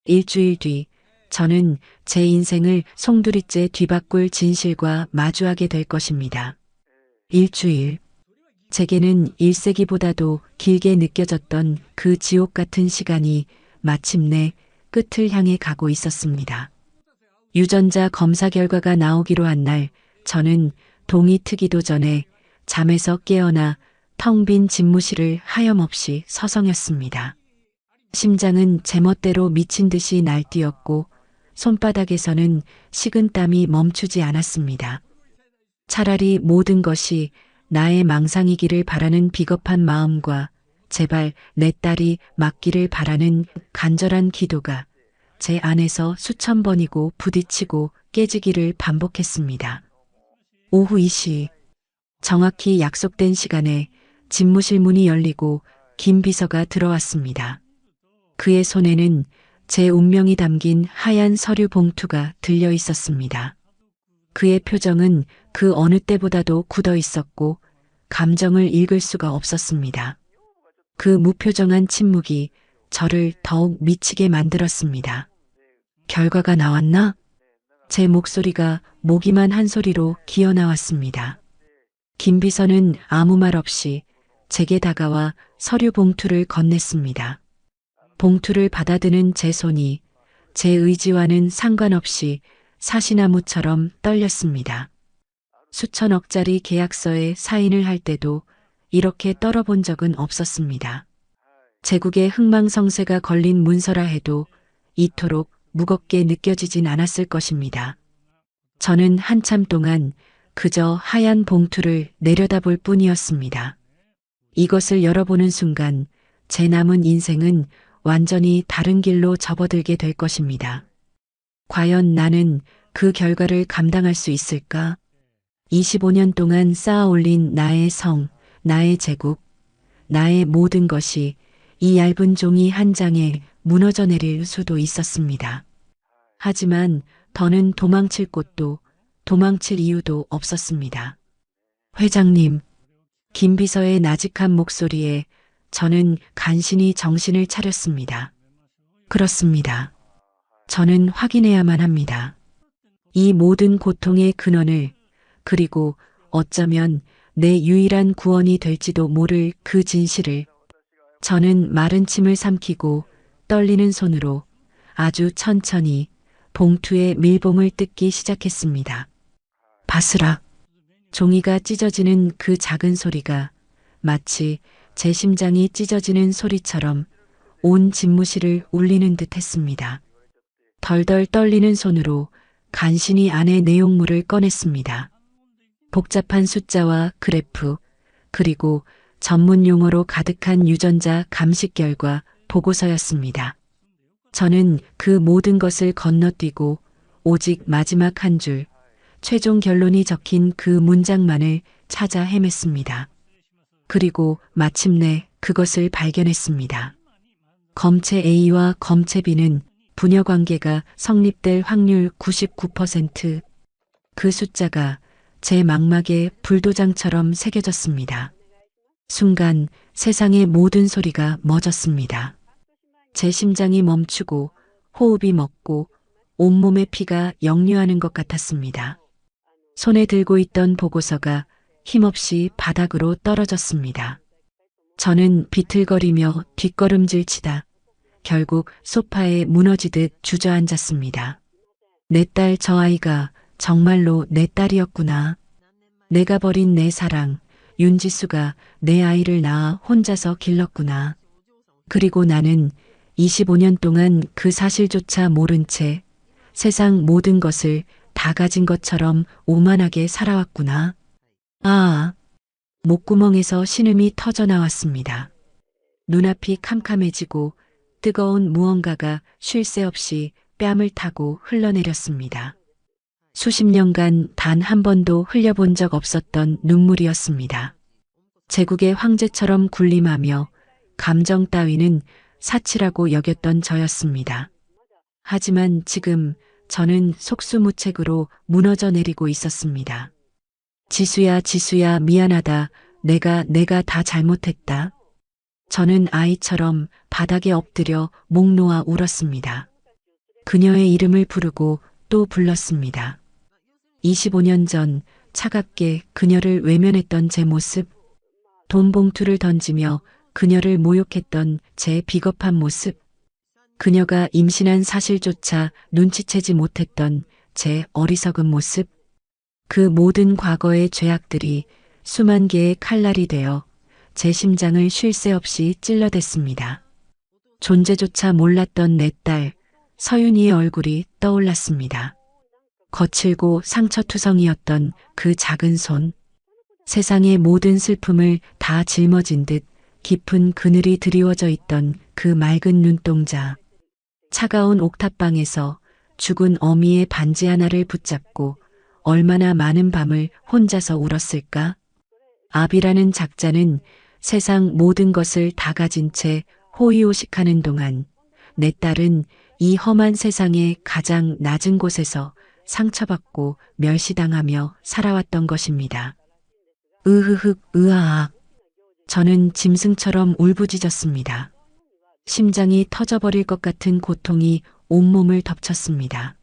일주일 뒤 저는 제 인생을 송두리째 뒤바꿀 진실과 마주하게 될 것입니다. 일주일. 제게는 1세기보다도 길게 느껴졌던 그 지옥 같은 시간이 마침내 끝을 향해 가고 있었습니다. 유전자 검사 결과가 나오기로 한 날 저는 동이 트기도 전에 잠에서 깨어나 텅 빈 집무실을 하염없이 서성였습니다. 심장은 제멋대로 미친 듯이 날뛰었고 손바닥에서는 식은땀이 멈추지 않았습니다. 차라리 모든 것이 나의 망상이기를 바라는 비겁한 마음과 제발 내 딸이 맞기를 바라는 간절한 기도가 제 안에서 수천 번이고 부딪히고 깨지기를 반복했습니다. 오후 2시, 정확히 약속된 시간에 집무실 문이 열리고 김 비서가 들어왔습니다. 그의 손에는 제 운명이 담긴 하얀 서류 봉투가 들려 있었습니다. 그의 표정은 그 어느 때보다도 굳어 있었고 감정을 읽을 수가 없었습니다. 그 무표정한 침묵이 저를 더욱 미치게 만들었습니다. 결과가 나왔나? 제 목소리가 모기만 한 소리로 기어 나왔습니다. 김 비서는 아무 말 없이 제게 다가와 서류 봉투를 건넸습니다. 봉투를 받아드는 제 손이 제 의지와는 상관없이 사시나무처럼 떨렸습니다. 수천억짜리 계약서에 사인을 할 때도 이렇게 떨어본 적은 없었습니다. 제국의 흥망성쇠가 걸린 문서라 해도 이토록 무겁게 느껴지진 않았을 것입니다. 저는 한참 동안 그저 하얀 봉투를 내려다볼 뿐이었습니다. 이것을 열어보는 순간 제 남은 인생은 완전히 다른 길로 접어들게 될 것입니다. 과연 나는 그 결과를 감당할 수 있을까? 25년 동안 쌓아 올린 나의 성, 나의 제국, 나의 모든 것이 이 얇은 종이 한 장에 무너져 내릴 수도 있었습니다. 하지만 더는 도망칠 곳도 도망칠 이유도 없었습니다. 회장님, 김 비서의 나직한 목소리에 저는 간신히 정신을 차렸습니다. 그렇습니다. 저는 확인해야만 합니다. 이 모든 고통의 근원을, 그리고 어쩌면 내 유일한 구원이 될지도 모를 그 진실을. 저는 마른 침을 삼키고 떨리는 손으로 아주 천천히 봉투의 밀봉을 뜯기 시작했습니다. 바스락. 종이가 찢어지는 그 작은 소리가 마치 제 심장이 찢어지는 소리처럼 온 집무실을 울리는 듯 했습니다. 덜덜 떨리는 손으로 간신히 안의 내용물을 꺼냈습니다. 복잡한 숫자와 그래프, 그리고 전문 용어로 가득한 유전자 감식 결과 보고서였습니다. 저는 그 모든 것을 건너뛰고 오직 마지막 한 줄, 최종 결론이 적힌 그 문장만을 찾아 헤맸습니다. 그리고 마침내 그것을 발견했습니다. 검체 A와 검체 B는 부녀 관계가 성립될 확률 99%. 그 숫자가 제 망막에 불도장처럼 새겨졌습니다. 순간 세상의 모든 소리가 멎었습니다. 제 심장이 멈추고 호흡이 멎고 온몸의 피가 역류하는 것 같았습니다. 손에 들고 있던 보고서가 힘없이 바닥으로 떨어졌습니다. 저는 비틀거리며 뒷걸음질 치다 결국 소파에 무너지듯 주저앉았습니다. 내 딸 저 아이가 정말로 내 딸이었구나. 내가 버린 내 사랑, 윤지수가 내 아이를 낳아 혼자서 길렀구나. 그리고 나는 25년 동안 그 사실조차 모른 채 세상 모든 것을 다 가진 것처럼 오만하게 살아왔구나. 아, 목구멍에서 신음이 터져 나왔습니다. 눈앞이 캄캄해지고 뜨거운 무언가가 쉴 새 없이 뺨을 타고 흘러내렸습니다. 수십 년간 단 한 번도 흘려본 적 없었던 눈물이었습니다. 제국의 황제처럼 군림하며 감정 따위는 사치라고 여겼던 저였습니다. 하지만 지금 저는 속수무책으로 무너져 내리고 있었습니다. 지수야, 지수야, 미안하다. 내가 다 잘못했다. 저는 아이처럼 바닥에 엎드려 목 놓아 울었습니다. 그녀의 이름을 부르고 또 불렀습니다. 25년 전 차갑게 그녀를 외면했던 제 모습, 돈 봉투를 던지며 그녀를 모욕했던 제 비겁한 모습, 그녀가 임신한 사실조차 눈치채지 못했던 제 어리석은 모습, 그 모든 과거의 죄악들이 수만 개의 칼날이 되어 제 심장을 쉴 새 없이 찔러댔습니다. 존재조차 몰랐던 내 딸, 서윤이의 얼굴이 떠올랐습니다. 거칠고 상처투성이었던 그 작은 손, 세상의 모든 슬픔을 다 짊어진 듯 깊은 그늘이 드리워져 있던 그 맑은 눈동자, 차가운 옥탑방에서 죽은 어미의 반지 하나를 붙잡고 얼마나 많은 밤을 혼자서 울었을까? 아비라는 작자는 세상 모든 것을 다 가진 채 호의호식하는 동안 내 딸은 이 험한 세상의 가장 낮은 곳에서 상처받고 멸시당하며 살아왔던 것입니다. 으흐흑 으아악. 저는 짐승처럼 울부짖었습니다. 심장이 터져버릴 것 같은 고통이 온몸을 덮쳤습니다.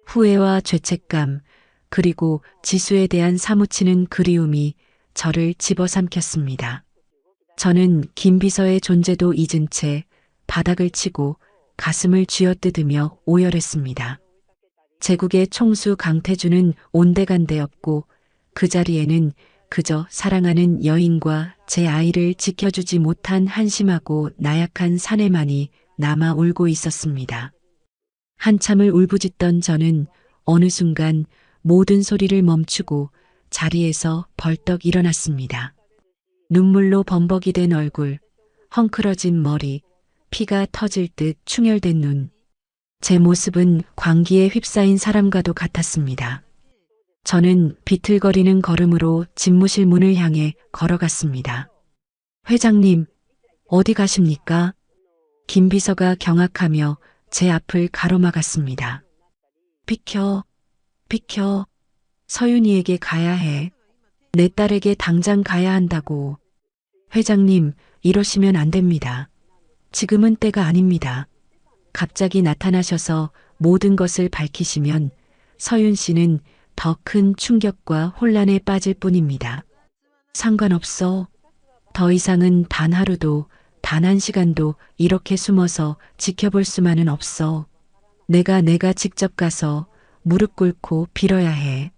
후회와 죄책감, 그리고 지수에 대한 사무치는 그리움이 저를 집어삼켰습니다. 저는 김비서의 존재도 잊은 채 바닥을 치고 가슴을 쥐어뜯으며 오열했습니다. 제국의 총수 강태주는 온데간데없고 그 자리에는 그저 사랑하는 여인과 제 아이를 지켜주지 못한 한심하고 나약한 사내만이 남아 울고 있었습니다. 한참을 울부짖던 저는 어느 순간 모든 소리를 멈추고 자리에서 벌떡 일어났습니다. 눈물로 범벅이 된 얼굴, 헝클어진 머리, 피가 터질 듯 충혈된 눈. 제 모습은 광기에 휩싸인 사람과도 같았습니다. 저는 비틀거리는 걸음으로 집무실 문을 향해 걸어갔습니다. 회장님, 어디 가십니까? 김 비서가 경악하며 제 앞을 가로막았습니다. 비켜, 비켜. 서윤이에게 가야 해. 내 딸에게 당장 가야 한다고. 회장님, 이러시면 안 됩니다. 지금은 때가 아닙니다. 갑자기 나타나셔서 모든 것을 밝히시면 서윤 씨는 더 큰 충격과 혼란에 빠질 뿐입니다. 상관없어. 더 이상은 단 하루도, 단 한 시간도 이렇게 숨어서 지켜볼 수만은 없어. 내가 직접 가서 무릎 꿇고 빌어야 해.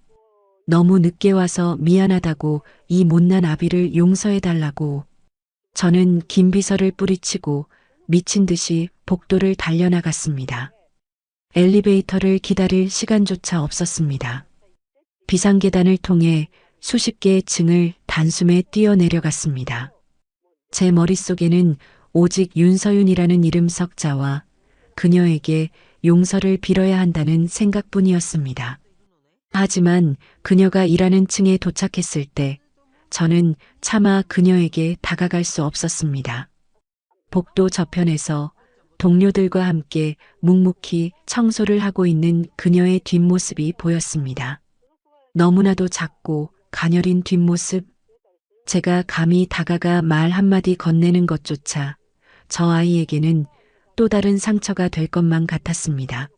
너무 늦게 와서 미안하다고 이 못난 아비를 용서해달라고. 저는 긴 비서를 뿌리치고 미친 듯이 복도를 달려나갔습니다. 엘리베이터를 기다릴 시간조차 없었습니다. 비상계단을 통해 수십 개의 층을 단숨에 뛰어내려갔습니다. 제 머릿속에는 오직 윤서윤이라는 이름 석자와 그녀에게 용서를 빌어야 한다는 생각뿐이었습니다. 하지만 그녀가 일하는 층에 도착했을 때 저는 차마 그녀에게 다가갈 수 없었습니다. 복도 저편에서 동료들과 함께 묵묵히 청소를 하고 있는 그녀의 뒷모습이 보였습니다. 너무나도 작고 가녀린 뒷모습. 제가 감히 다가가 말 한마디 건네는 것조차 저 아이에게는 또 다른 상처가 될 것만 같았습니다.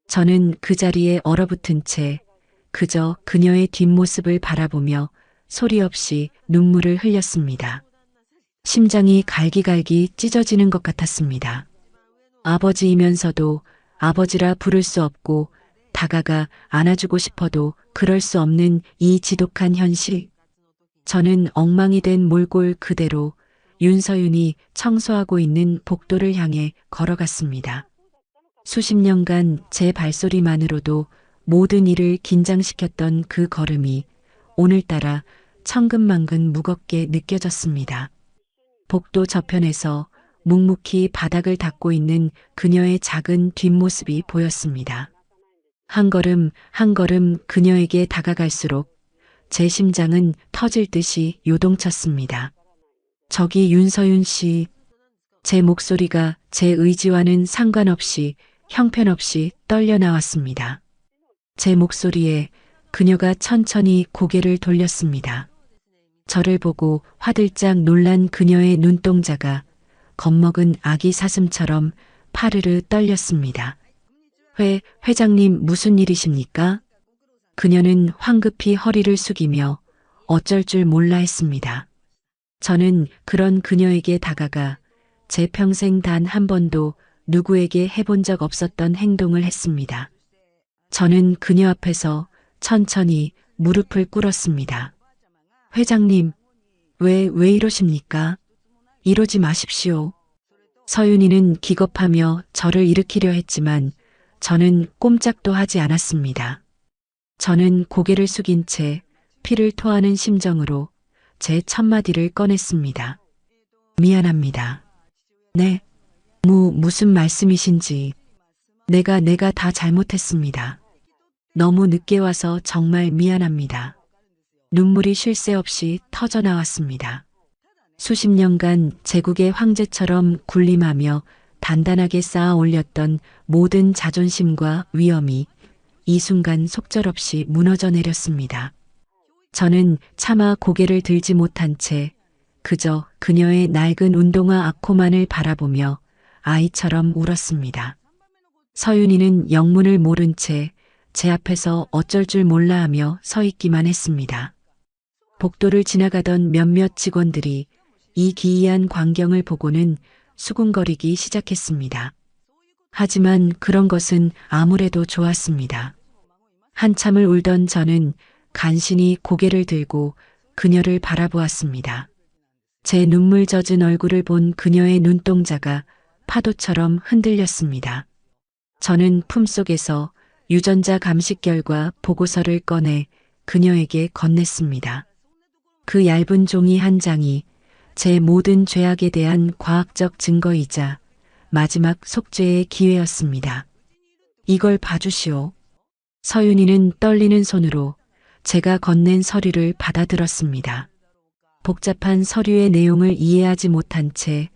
저는 그 자리에 얼어붙은 채 그저 그녀의 뒷모습을 바라보며 소리 없이 눈물을 흘렸습니다. 심장이 갈기갈기 찢어지는 것 같았습니다. 아버지이면서도 아버지라 부를 수 없고 다가가 안아주고 싶어도 그럴 수 없는 이 지독한 현실. 저는 엉망이 된 몰골 그대로 윤서윤이 청소하고 있는 복도를 향해 걸어갔습니다. 수십 년간 제 발소리만으로도 모든 일을 긴장시켰던 그 걸음이 오늘따라 천근만근 무겁게 느껴졌습니다. 복도 저편에서 묵묵히 바닥을 닦고 있는 그녀의 작은 뒷모습이 보였습니다. 한 걸음 한 걸음 그녀에게 다가갈수록 제 심장은 터질 듯이 요동쳤습니다. 저기 윤서윤 씨. 제 목소리가 제 의지와는 상관없이 형편없이 떨려 나왔습니다. 제 목소리에 그녀가 천천히 고개를 돌렸습니다. 저를 보고 화들짝 놀란 그녀의 눈동자가 겁먹은 아기 사슴처럼 파르르 떨렸습니다. 회장님 무슨 일이십니까? 그녀는 황급히 허리를 숙이며 어쩔 줄 몰라 했습니다. 저는 그런 그녀에게 다가가 제 평생 단 한 번도 누구에게 해본 적 없었던 행동을 했습니다. 저는 그녀 앞에서 천천히 무릎을 꿇었습니다. 회장님, 왜 이러십니까? 이러지 마십시오. 서윤이는 기겁하며 저를 일으키려 했지만 저는 꼼짝도 하지 않았습니다. 저는 고개를 숙인 채 피를 토하는 심정으로 제 첫마디를 꺼냈습니다. 미안합니다. 네, 무슨 말씀이신지. 내가 다 잘못했습니다. 너무 늦게 와서 정말 미안합니다. 눈물이 쉴 새 없이 터져 나왔습니다. 수십 년간 제국의 황제처럼 군림하며 단단하게 쌓아 올렸던 모든 자존심과 위엄이 이 순간 속절없이 무너져 내렸습니다. 저는 차마 고개를 들지 못한 채 그저 그녀의 낡은 운동화 아코만을 바라보며 아이처럼 울었습니다. 서윤이는 영문을 모른 채 제 앞에서 어쩔 줄 몰라 하며 서 있기만 했습니다. 복도를 지나가던 몇몇 직원들이 이 기이한 광경을 보고는 수군거리기 시작했습니다. 하지만 그런 것은 아무래도 좋았습니다. 한참을 울던 저는 간신히 고개를 들고 그녀를 바라보았습니다. 제 눈물 젖은 얼굴을 본 그녀의 눈동자가 파도처럼 흔들렸습니다. 저는 품속에서 유전자 감식 결과 보고서를 꺼내 그녀에게 건넸습니다. 그 얇은 종이 한 장이 제 모든 죄악에 대한 과학적 증거이자 마지막 속죄의 기회였습니다. 이걸 봐주시오. 서윤이는 떨리는 손으로 제가 건넨 서류를 받아들었습니다. 복잡한 서류의 내용을 이해하지 못한 채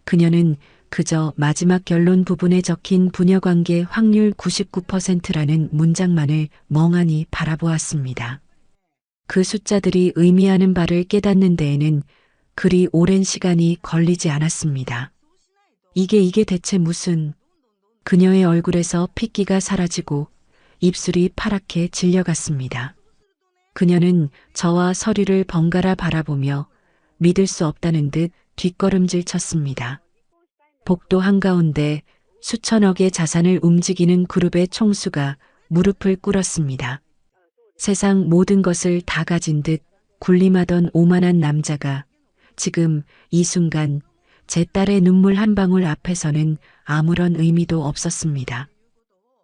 그녀는 그저 마지막 결론 부분에 적힌 부녀관계 확률 99%라는 문장만을 멍하니 바라보았습니다. 그 숫자들이 의미하는 바를 깨닫는 데에는 그리 오랜 시간이 걸리지 않았습니다. 이게 대체 무슨... 그녀의 얼굴에서 핏기가 사라지고 입술이 파랗게 질려갔습니다. 그녀는 저와 서류를 번갈아 바라보며 믿을 수 없다는 듯 뒷걸음질 쳤습니다. 복도 한가운데 수천억의 자산을 움직이는 그룹의 총수가 무릎을 꿇었습니다. 세상 모든 것을 다 가진 듯 군림하던 오만한 남자가 지금 이 순간 제 딸의 눈물 한 방울 앞에서는 아무런 의미도 없었습니다.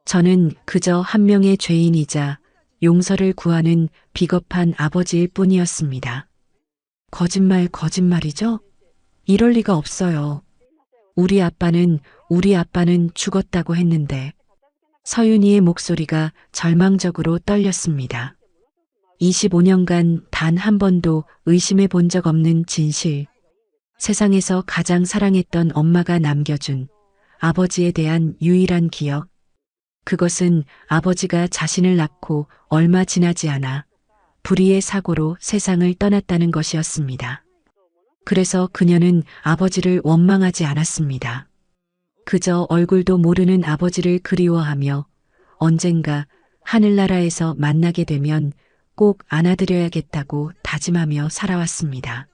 저는 그저 한 명의 죄인이자 용서를 구하는 비겁한 아버지일 뿐이었습니다. 거짓말이죠? 이럴 리가 없어요. 우리 아빠는 죽었다고 했는데. 서윤이의 목소리가 절망적으로 떨렸습니다. 25년간 단 한 번도 의심해 본 적 없는 진실. 세상에서 가장 사랑했던 엄마가 남겨준 아버지에 대한 유일한 기억. 그것은 아버지가 자신을 낳고 얼마 지나지 않아 불의의 사고로 세상을 떠났다는 것이었습니다. 그래서 그녀는 아버지를 원망하지 않았습니다. 그저 얼굴도 모르는 아버지를 그리워하며 언젠가 하늘나라에서 만나게 되면 꼭 안아드려야겠다고 다짐하며 살아왔습니다.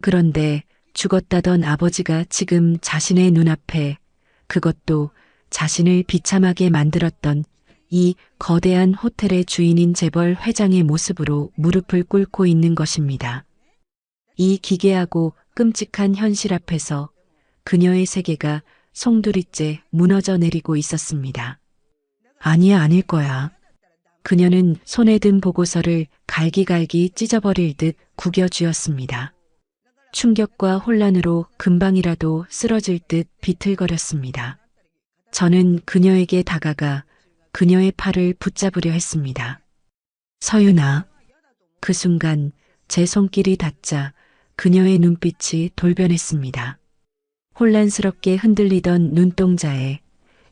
그런데 죽었다던 아버지가 지금 자신의 눈앞에, 그것도 자신을 비참하게 만들었던 이 거대한 호텔의 주인인 재벌 회장의 모습으로 무릎을 꿇고 있는 것입니다. 이 기괴하고 끔찍한 현실 앞에서 그녀의 세계가 송두리째 무너져 내리고 있었습니다. 아니야, 아닐 거야. 그녀는 손에 든 보고서를 갈기갈기 찢어버릴 듯 구겨쥐었습니다. 충격과 혼란으로 금방이라도 쓰러질 듯 비틀거렸습니다. 저는 그녀에게 다가가 그녀의 팔을 붙잡으려 했습니다. 서윤아. 그 순간 제 손길이 닿자 그녀의 눈빛이 돌변했습니다. 혼란스럽게 흔들리던 눈동자에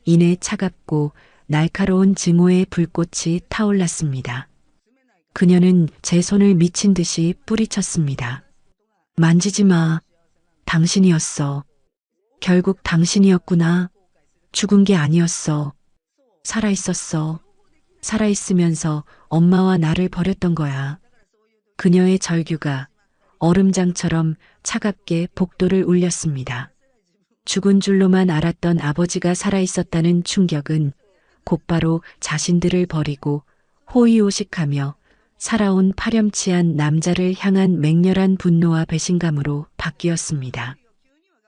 이내 차갑고 날카로운 증오의 불꽃이 타올랐습니다. 그녀는 제 손을 미친 듯이 뿌리쳤습니다. 만지지 마. 당신이었어. 결국 당신이었구나. 죽은 게 아니었어. 살아있었어. 살아있으면서 엄마와 나를 버렸던 거야. 그녀의 절규가 얼음장처럼 차갑게 복도를 울렸습니다. 죽은 줄로만 알았던 아버지가 살아있었다는 충격은 곧바로 자신들을 버리고 호의호식하며 살아온 파렴치한 남자를 향한 맹렬한 분노와 배신감으로 바뀌었습니다.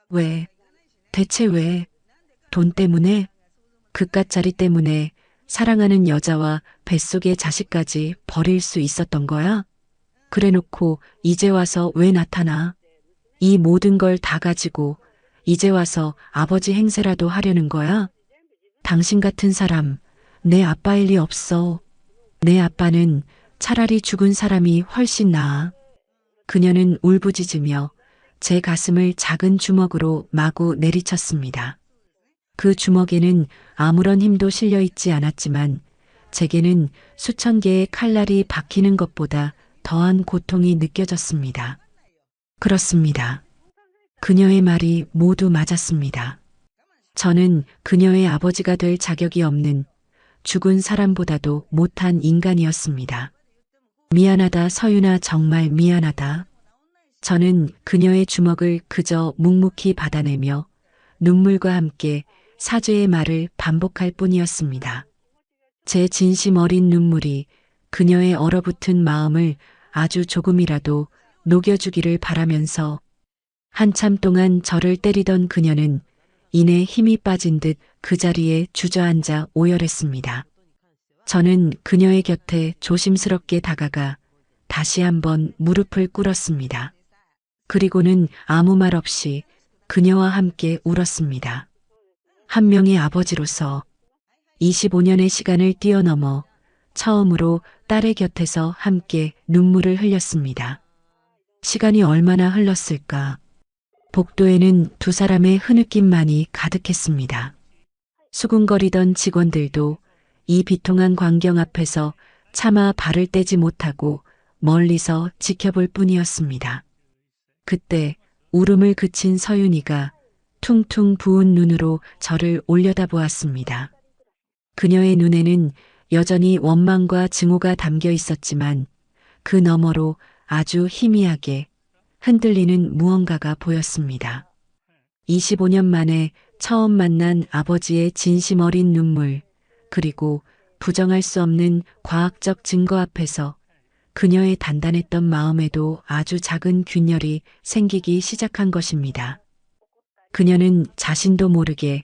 왜? 대체 왜? 돈 때문에? 그깟자리 때문에 사랑하는 여자와 뱃속의 자식까지 버릴 수 있었던 거야? 그래놓고 이제 와서 왜 나타나? 이 모든 걸 다 가지고 이제 와서 아버지 행세라도 하려는 거야? 당신 같은 사람, 내 아빠일 리 없어. 내 아빠는 차라리 죽은 사람이 훨씬 나아. 그녀는 울부짖으며 제 가슴을 작은 주먹으로 마구 내리쳤습니다. 그 주먹에는 아무런 힘도 실려 있지 않았지만 제게는 수천 개의 칼날이 박히는 것보다 더한 고통이 느껴졌습니다. 그렇습니다. 그녀의 말이 모두 맞았습니다. 저는 그녀의 아버지가 될 자격이 없는 죽은 사람보다도 못한 인간이었습니다. 미안하다, 서윤아, 정말 미안하다. 저는 그녀의 주먹을 그저 묵묵히 받아내며 눈물과 함께 사죄의 말을 반복할 뿐이었습니다. 제 진심 어린 눈물이 그녀의 얼어붙은 마음을 아주 조금이라도 녹여주기를 바라면서 한참 동안 저를 때리던 그녀는 이내 힘이 빠진 듯 그 자리에 주저앉아 오열했습니다. 저는 그녀의 곁에 조심스럽게 다가가 다시 한번 무릎을 꿇었습니다. 그리고는 아무 말 없이 그녀와 함께 울었습니다. 한 명의 아버지로서 25년의 시간을 뛰어넘어 처음으로 딸의 곁에서 함께 눈물을 흘렸습니다. 시간이 얼마나 흘렀을까? 복도에는 두 사람의 흐느낌만이 가득했습니다. 수군거리던 직원들도 이 비통한 광경 앞에서 차마 발을 떼지 못하고 멀리서 지켜볼 뿐이었습니다. 그때 울음을 그친 서윤이가 퉁퉁 부은 눈으로 저를 올려다보았습니다. 그녀의 눈에는 여전히 원망과 증오가 담겨 있었지만 그 너머로 아주 희미하게 흔들리는 무언가가 보였습니다. 25년 만에 처음 만난 아버지의 진심 어린 눈물, 그리고 부정할 수 없는 과학적 증거 앞에서 그녀의 단단했던 마음에도 아주 작은 균열이 생기기 시작한 것입니다. 그녀는 자신도 모르게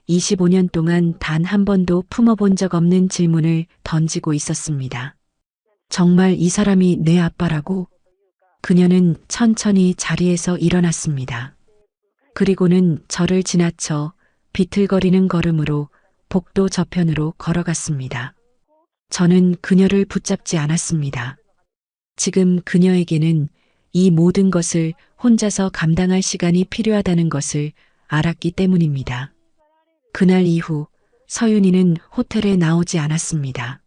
25년 동안 단 한 번도 품어본 적 없는 질문을 던지고 있었습니다. 정말 이 사람이 내 아빠라고? 그녀는 천천히 자리에서 일어났습니다. 그리고는 저를 지나쳐 비틀거리는 걸음으로 복도 저편으로 걸어갔습니다. 저는 그녀를 붙잡지 않았습니다. 지금 그녀에게는 이 모든 것을 혼자서 감당할 시간이 필요하다는 것을 알았기 때문입니다. 그날 이후 서윤이는 호텔에 나오지 않았습니다.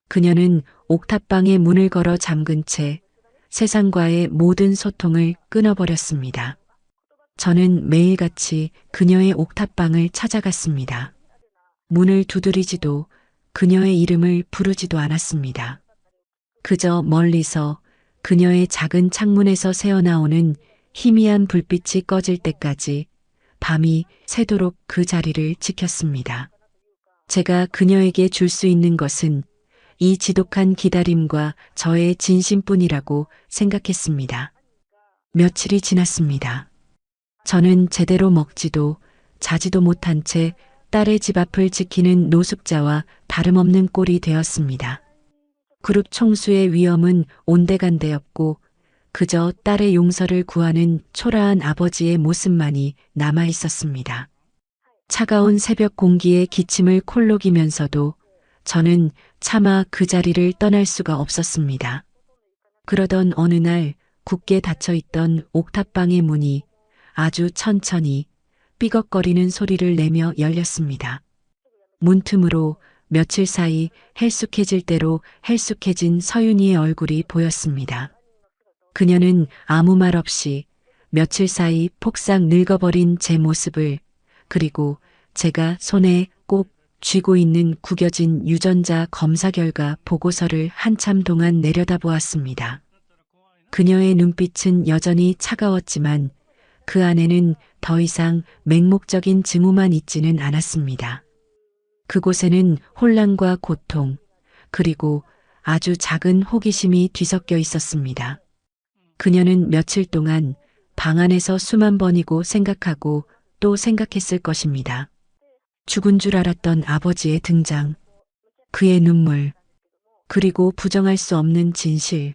그녀는 옥탑방에 문을 걸어 잠근 채 세상과의 모든 소통을 끊어버렸습니다. 저는 매일같이 그녀의 옥탑방을 찾아갔습니다. 문을 두드리지도 그녀의 이름을 부르지도 않았습니다. 그저 멀리서 그녀의 작은 창문에서 새어나오는 희미한 불빛이 꺼질 때까지 밤이 새도록 그 자리를 지켰습니다. 제가 그녀에게 줄 수 있는 것은 이 지독한 기다림과 저의 진심뿐이라고 생각했습니다. 며칠이 지났습니다. 저는 제대로 먹지도 자지도 못한 채 딸의 집 앞을 지키는 노숙자와 다름없는 꼴이 되었습니다. 그룹 총수의 위험은 온데간데였고 그저 딸의 용서를 구하는 초라한 아버지의 모습만이 남아 있었습니다. 차가운 새벽 공기에 기침을 콜록이면서도 저는 차마 그 자리를 떠날 수가 없었습니다. 그러던 어느 날 굳게 닫혀있던 옥탑방의 문이 아주 천천히 삐걱거리는 소리를 내며 열렸습니다. 문틈으로 며칠 사이 헬쑥해질 대로 헬쑥해진 서윤이의 얼굴이 보였습니다. 그녀는 아무 말 없이 며칠 사이 폭삭 늙어버린 제 모습을 그리고 제가 손에 꼭 쥐고 있는 구겨진 유전자 검사 결과 보고서를 한참 동안 내려다보았습니다. 그녀의 눈빛은 여전히 차가웠지만 그 안에는 더 이상 맹목적인 증오만 있지는 않았습니다. 그곳에는 혼란과 고통, 그리고 아주 작은 호기심이 뒤섞여 있었습니다. 그녀는 며칠 동안 방 안에서 수만 번이고 생각하고 또 생각했을 것입니다. 죽은 줄 알았던 아버지의 등장, 그의 눈물, 그리고 부정할 수 없는 진실.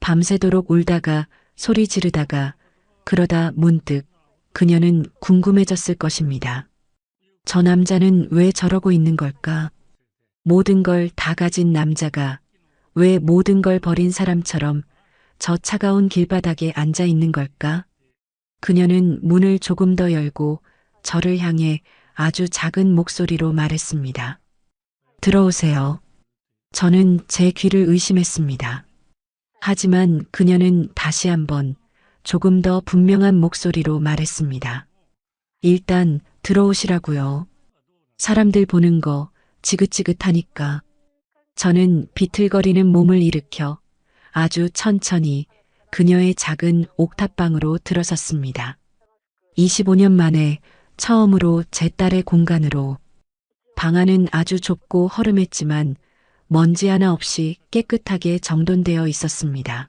밤새도록 울다가 소리 지르다가 그러다 문득 그녀는 궁금해졌을 것입니다. 저 남자는 왜 저러고 있는 걸까? 모든 걸 다 가진 남자가 왜 모든 걸 버린 사람처럼 저 차가운 길바닥에 앉아 있는 걸까? 그녀는 문을 조금 더 열고 저를 향해 아주 작은 목소리로 말했습니다. 들어오세요. 저는 제 귀를 의심했습니다. 하지만 그녀는 다시 한번 조금 더 분명한 목소리로 말했습니다. 일단 들어오시라고요. 사람들 보는 거 지긋지긋하니까. 저는 비틀거리는 몸을 일으켜 아주 천천히 그녀의 작은 옥탑방으로 들어섰습니다. 25년 만에 처음으로 제 딸의 공간으로. 방 안은 아주 좁고 허름했지만 먼지 하나 없이 깨끗하게 정돈되어 있었습니다.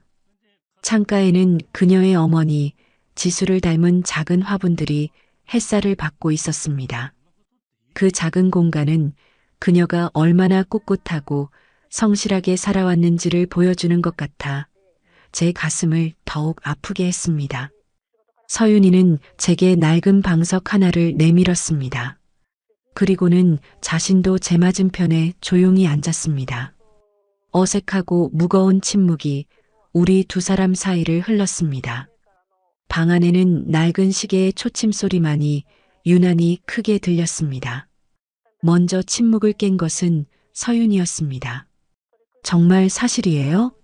창가에는 그녀의 어머니 지수를 닮은 작은 화분들이 햇살을 받고 있었습니다. 그 작은 공간은 그녀가 얼마나 꿋꿋하고 성실하게 살아왔는지를 보여주는 것 같아 제 가슴을 더욱 아프게 했습니다. 서윤이는 제게 낡은 방석 하나를 내밀었습니다. 그리고는 자신도 제 맞은편에 조용히 앉았습니다. 어색하고 무거운 침묵이 우리 두 사람 사이를 흘렀습니다. 방 안에는 낡은 시계의 초침 소리만이 유난히 크게 들렸습니다. 먼저 침묵을 깬 것은 서윤이었습니다. 정말 사실이에요?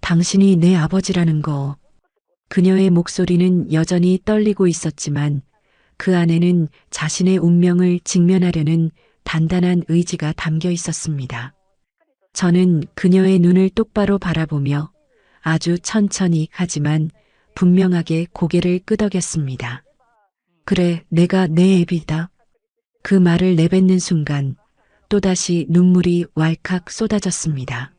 당신이 내 아버지라는 거. 그녀의 목소리는 여전히 떨리고 있었지만 그 안에는 자신의 운명을 직면하려는 단단한 의지가 담겨 있었습니다. 저는 그녀의 눈을 똑바로 바라보며 아주 천천히 하지만 분명하게 고개를 끄덕였습니다. 그래, 내가 내 애비다. 그 말을 내뱉는 순간 또다시 눈물이 왈칵 쏟아졌습니다.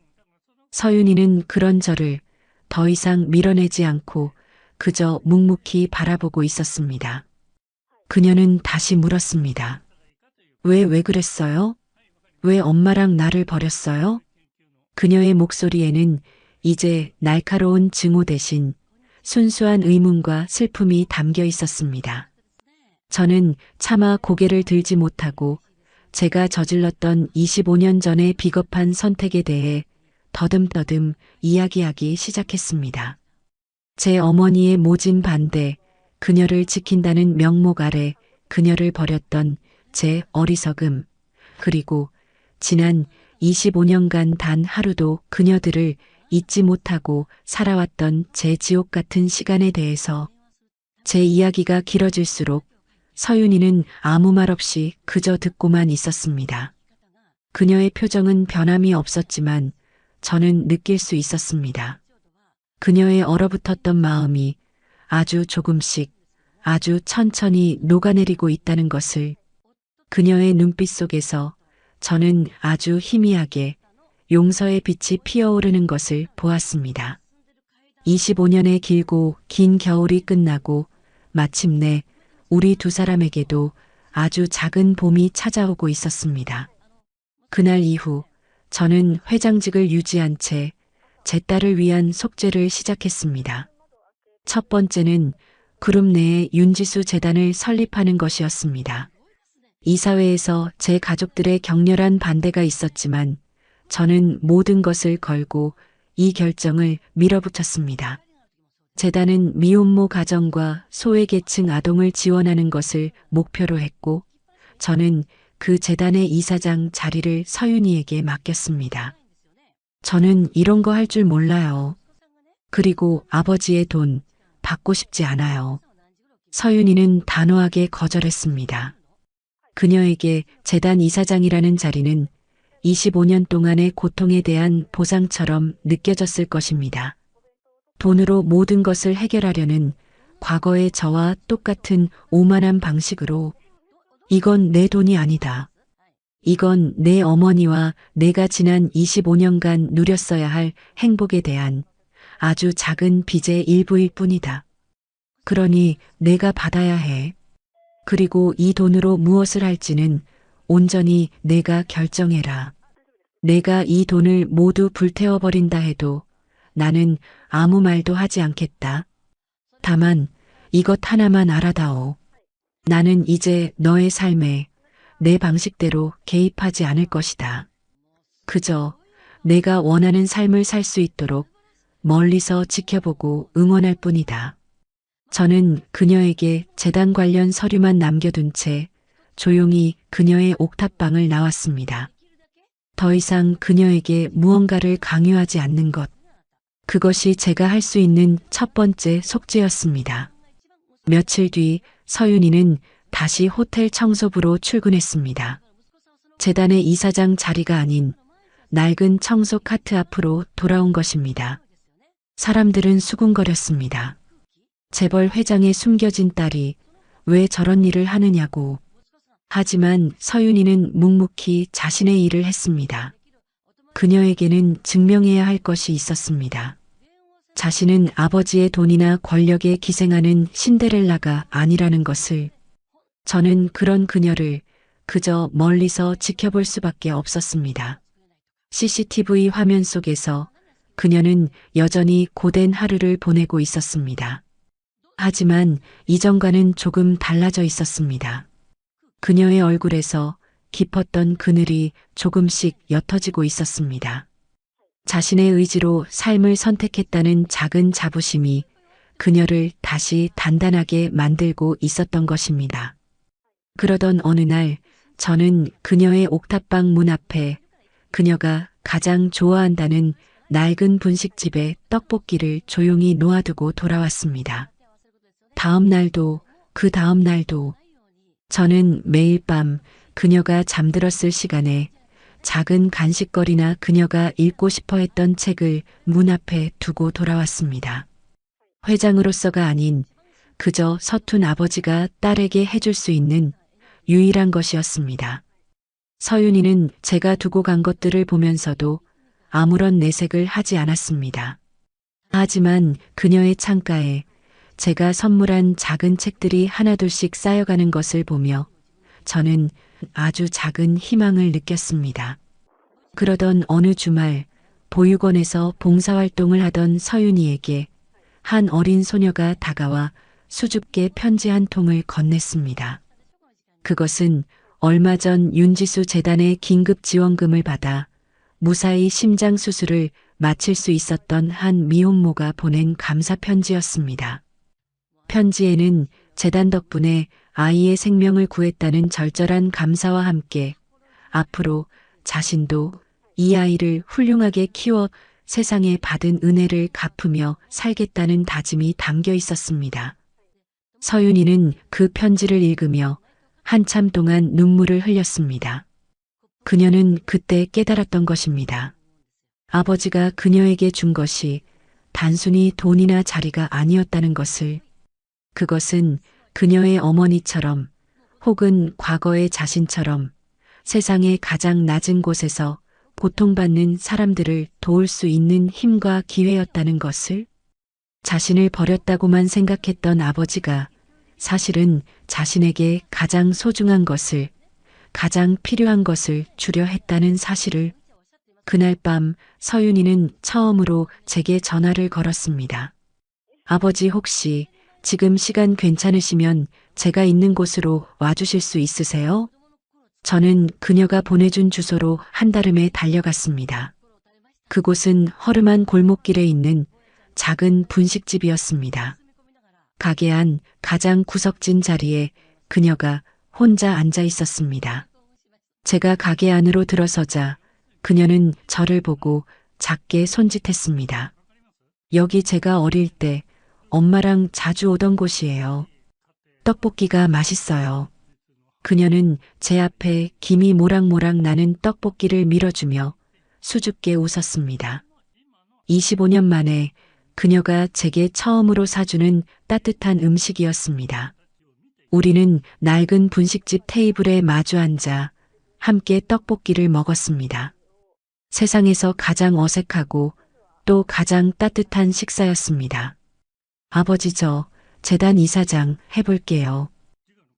서윤이는 그런 저를 더 이상 밀어내지 않고 그저 묵묵히 바라보고 있었습니다. 그녀는 다시 물었습니다. 왜 그랬어요? 왜 엄마랑 나를 버렸어요? 그녀의 목소리에는 이제 날카로운 증오 대신 순수한 의문과 슬픔이 담겨 있었습니다. 저는 차마 고개를 들지 못하고 제가 저질렀던 25년 전의 비겁한 선택에 대해 더듬더듬 이야기하기 시작했습니다. 제 어머니의 모진 반대, 그녀를 지킨다는 명목 아래 그녀를 버렸던 제 어리석음, 그리고 지난 25년간 단 하루도 그녀들을 잊지 못하고 살아왔던 제 지옥 같은 시간에 대해서 제 이야기가 길어질수록 서윤이는 아무 말 없이 그저 듣고만 있었습니다. 그녀의 표정은 변함이 없었지만 저는 느낄 수 있었습니다. 그녀의 얼어붙었던 마음이 아주 조금씩, 아주 천천히 녹아내리고 있다는 것을 그녀의 눈빛 속에서 저는 아주 희미하게 용서의 빛이 피어오르는 것을 보았습니다. 25년의 길고 긴 겨울이 끝나고 마침내 우리 두 사람에게도 아주 작은 봄이 찾아오고 있었습니다. 그날 이후 저는 회장직을 유지한 채 제 딸을 위한 속죄를 시작했습니다. 첫 번째는 그룹 내에 윤지수 재단을 설립하는 것이었습니다. 이사회에서 제 가족들의 격렬한 반대가 있었지만 저는 모든 것을 걸고 이 결정을 밀어붙였습니다. 재단은 미혼모 가정과 소외계층 아동을 지원하는 것을 목표로 했고 저는 그 재단의 이사장 자리를 서윤이에게 맡겼습니다. 저는 이런 거 할 줄 몰라요. 그리고 아버지의 돈 받고 싶지 않아요. 서윤이는 단호하게 거절했습니다. 그녀에게 재단 이사장이라는 자리는 25년 동안의 고통에 대한 보상처럼 느껴졌을 것입니다. 돈으로 모든 것을 해결하려는 과거의 저와 똑같은 오만한 방식으로 이건 내 돈이 아니다. 이건 내 어머니와 내가 지난 25년간 누렸어야 할 행복에 대한 아주 작은 빚의 일부일 뿐이다. 그러니 내가 받아야 해. 그리고 이 돈으로 무엇을 할지는 온전히 내가 결정해라. 내가 이 돈을 모두 불태워버린다 해도 나는 아무 말도 하지 않겠다. 다만 이것 하나만 알아다오. 나는 이제 너의 삶에 내 방식대로 개입하지 않을 것이다. 그저 내가 원하는 삶을 살 수 있도록 멀리서 지켜보고 응원할 뿐이다. 저는 그녀에게 재단 관련 서류만 남겨둔 채 조용히 그녀의 옥탑방을 나왔습니다. 더 이상 그녀에게 무언가를 강요하지 않는 것. 그것이 제가 할 수 있는 첫 번째 속죄였습니다. 며칠 뒤 서윤이는 다시 호텔 청소부로 출근했습니다. 재단의 이사장 자리가 아닌 낡은 청소 카트 앞으로 돌아온 것입니다. 사람들은 수군거렸습니다. 재벌 회장의 숨겨진 딸이 왜 저런 일을 하느냐고. 하지만 서윤이는 묵묵히 자신의 일을 했습니다. 그녀에게는 증명해야 할 것이 있었습니다. 자신은 아버지의 돈이나 권력에 기생하는 신데렐라가 아니라는 것을. 저는 그런 그녀를 그저 멀리서 지켜볼 수밖에 없었습니다. CCTV 화면 속에서 그녀는 여전히 고된 하루를 보내고 있었습니다. 하지만 이전과는 조금 달라져 있었습니다. 그녀의 얼굴에서 깊었던 그늘이 조금씩 옅어지고 있었습니다. 자신의 의지로 삶을 선택했다는 작은 자부심이 그녀를 다시 단단하게 만들고 있었던 것입니다. 그러던 어느 날 저는 그녀의 옥탑방 문 앞에 그녀가 가장 좋아한다는 낡은 분식집에 떡볶이를 조용히 놓아두고 돌아왔습니다. 다음 날도 그 다음 날도 저는 매일 밤 그녀가 잠들었을 시간에 작은 간식거리나 그녀가 읽고 싶어 했던 책을 문 앞에 두고 돌아왔습니다. 회장으로서가 아닌 그저 서툰 아버지가 딸에게 해줄 수 있는 유일한 것이었습니다. 서윤이는 제가 두고 간 것들을 보면서도 아무런 내색을 하지 않았습니다. 하지만 그녀의 창가에 제가 선물한 작은 책들이 하나둘씩 쌓여가는 것을 보며 저는 아주 작은 희망을 느꼈습니다. 그러던 어느 주말 보육원에서 봉사활동을 하던 서윤이에게 한 어린 소녀가 다가와 수줍게 편지 한 통을 건넸습니다. 그것은 얼마 전 윤지수 재단의 긴급 지원금을 받아 무사히 심장 수술을 마칠 수 있었던 한 미혼모가 보낸 감사 편지였습니다. 편지에는 재단 덕분에 아이의 생명을 구했다는 절절한 감사와 함께 앞으로 자신도 이 아이를 훌륭하게 키워 세상에 받은 은혜를 갚으며 살겠다는 다짐이 담겨 있었습니다. 서윤이는 그 편지를 읽으며 한참 동안 눈물을 흘렸습니다. 그녀는 그때 깨달았던 것입니다. 아버지가 그녀에게 준 것이 단순히 돈이나 자리가 아니었다는 것을, 그것은 그녀의 어머니처럼 혹은 과거의 자신처럼 세상의 가장 낮은 곳에서 고통받는 사람들을 도울 수 있는 힘과 기회였다는 것을, 자신을 버렸다고만 생각했던 아버지가 사실은 자신에게 가장 소중한 것을, 가장 필요한 것을 주려 했다는 사실을. 그날 밤 서윤이는 처음으로 제게 전화를 걸었습니다. 아버지, 혹시 지금 시간 괜찮으시면 제가 있는 곳으로 와주실 수 있으세요? 저는 그녀가 보내준 주소로 한달음에 달려갔습니다. 그곳은 허름한 골목길에 있는 작은 분식집이었습니다. 가게 안 가장 구석진 자리에 그녀가 혼자 앉아 있었습니다. 제가 가게 안으로 들어서자 그녀는 저를 보고 작게 손짓했습니다. 여기 제가 어릴 때 엄마랑 자주 오던 곳이에요. 떡볶이가 맛있어요. 그녀는 제 앞에 김이 모락모락 나는 떡볶이를 밀어주며 수줍게 웃었습니다. 25년 만에 그녀가 제게 처음으로 사주는 따뜻한 음식이었습니다. 우리는 낡은 분식집 테이블에 마주 앉아 함께 떡볶이를 먹었습니다. 세상에서 가장 어색하고 또 가장 따뜻한 식사였습니다. 아버지, 저 재단 이사장 해볼게요.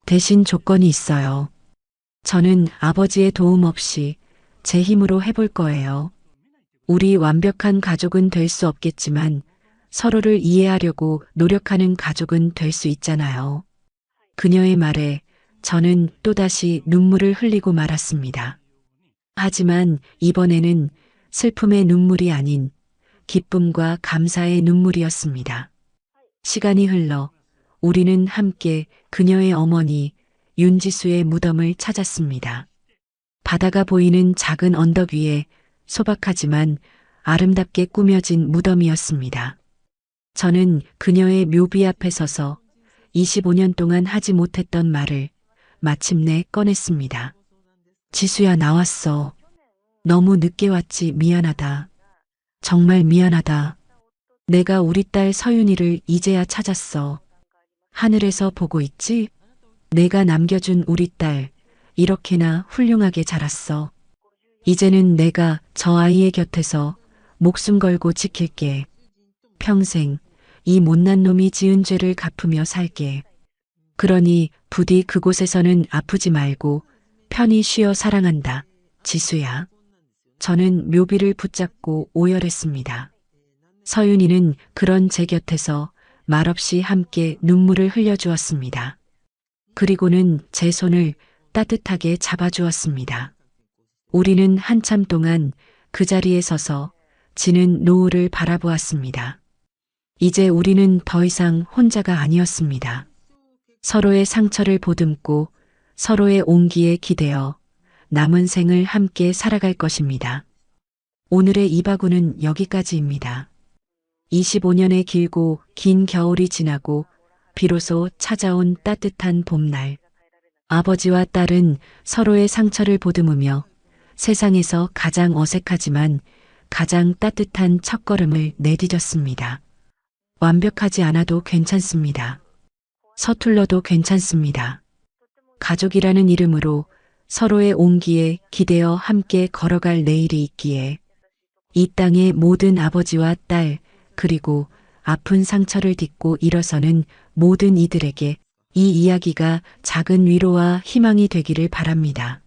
대신 조건이 있어요. 저는 아버지의 도움 없이 제 힘으로 해볼 거예요. 우리 완벽한 가족은 될 수 없겠지만 서로를 이해하려고 노력하는 가족은 될 수 있잖아요. 그녀의 말에 저는 또다시 눈물을 흘리고 말았습니다. 하지만 이번에는 슬픔의 눈물이 아닌 기쁨과 감사의 눈물이었습니다. 시간이 흘러 우리는 함께 그녀의 어머니 윤지수의 무덤을 찾았습니다. 바다가 보이는 작은 언덕 위에 소박하지만 아름답게 꾸며진 무덤이었습니다. 저는 그녀의 묘비 앞에 서서 25년 동안 하지 못했던 말을 마침내 꺼냈습니다. 지수야, 나왔어. 너무 늦게 왔지. 미안하다. 정말 미안하다. 내가 우리 딸 서윤이를 이제야 찾았어. 하늘에서 보고 있지? 내가 남겨준 우리 딸, 이렇게나 훌륭하게 자랐어. 이제는 내가 저 아이의 곁에서 목숨 걸고 지킬게. 평생 이 못난 놈이 지은 죄를 갚으며 살게. 그러니 부디 그곳에서는 아프지 말고 편히 쉬어 사랑한다. 지수야. 저는 묘비를 붙잡고 오열했습니다. 서윤이는 그런 제 곁에서 말없이 함께 눈물을 흘려주었습니다. 그리고는 제 손을 따뜻하게 잡아주었습니다. 우리는 한참 동안 그 자리에 서서 지는 노을을 바라보았습니다. 이제 우리는 더 이상 혼자가 아니었습니다. 서로의 상처를 보듬고 서로의 온기에 기대어 남은 생을 함께 살아갈 것입니다. 오늘의 이바구는 여기까지입니다. 25년의 길고 긴 겨울이 지나고 비로소 찾아온 따뜻한 봄날. 아버지와 딸은 서로의 상처를 보듬으며 세상에서 가장 어색하지만 가장 따뜻한 첫걸음을 내디뎠습니다. 완벽하지 않아도 괜찮습니다. 서툴러도 괜찮습니다. 가족이라는 이름으로 서로의 온기에 기대어 함께 걸어갈 내일이 있기에 이 땅의 모든 아버지와 딸, 그리고 아픈 상처를 딛고 일어서는 모든 이들에게 이 이야기가 작은 위로와 희망이 되기를 바랍니다.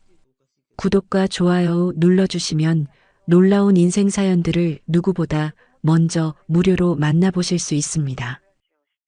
구독과 좋아요 눌러주시면 놀라운 인생 사연들을 누구보다 먼저 무료로 만나보실 수 있습니다.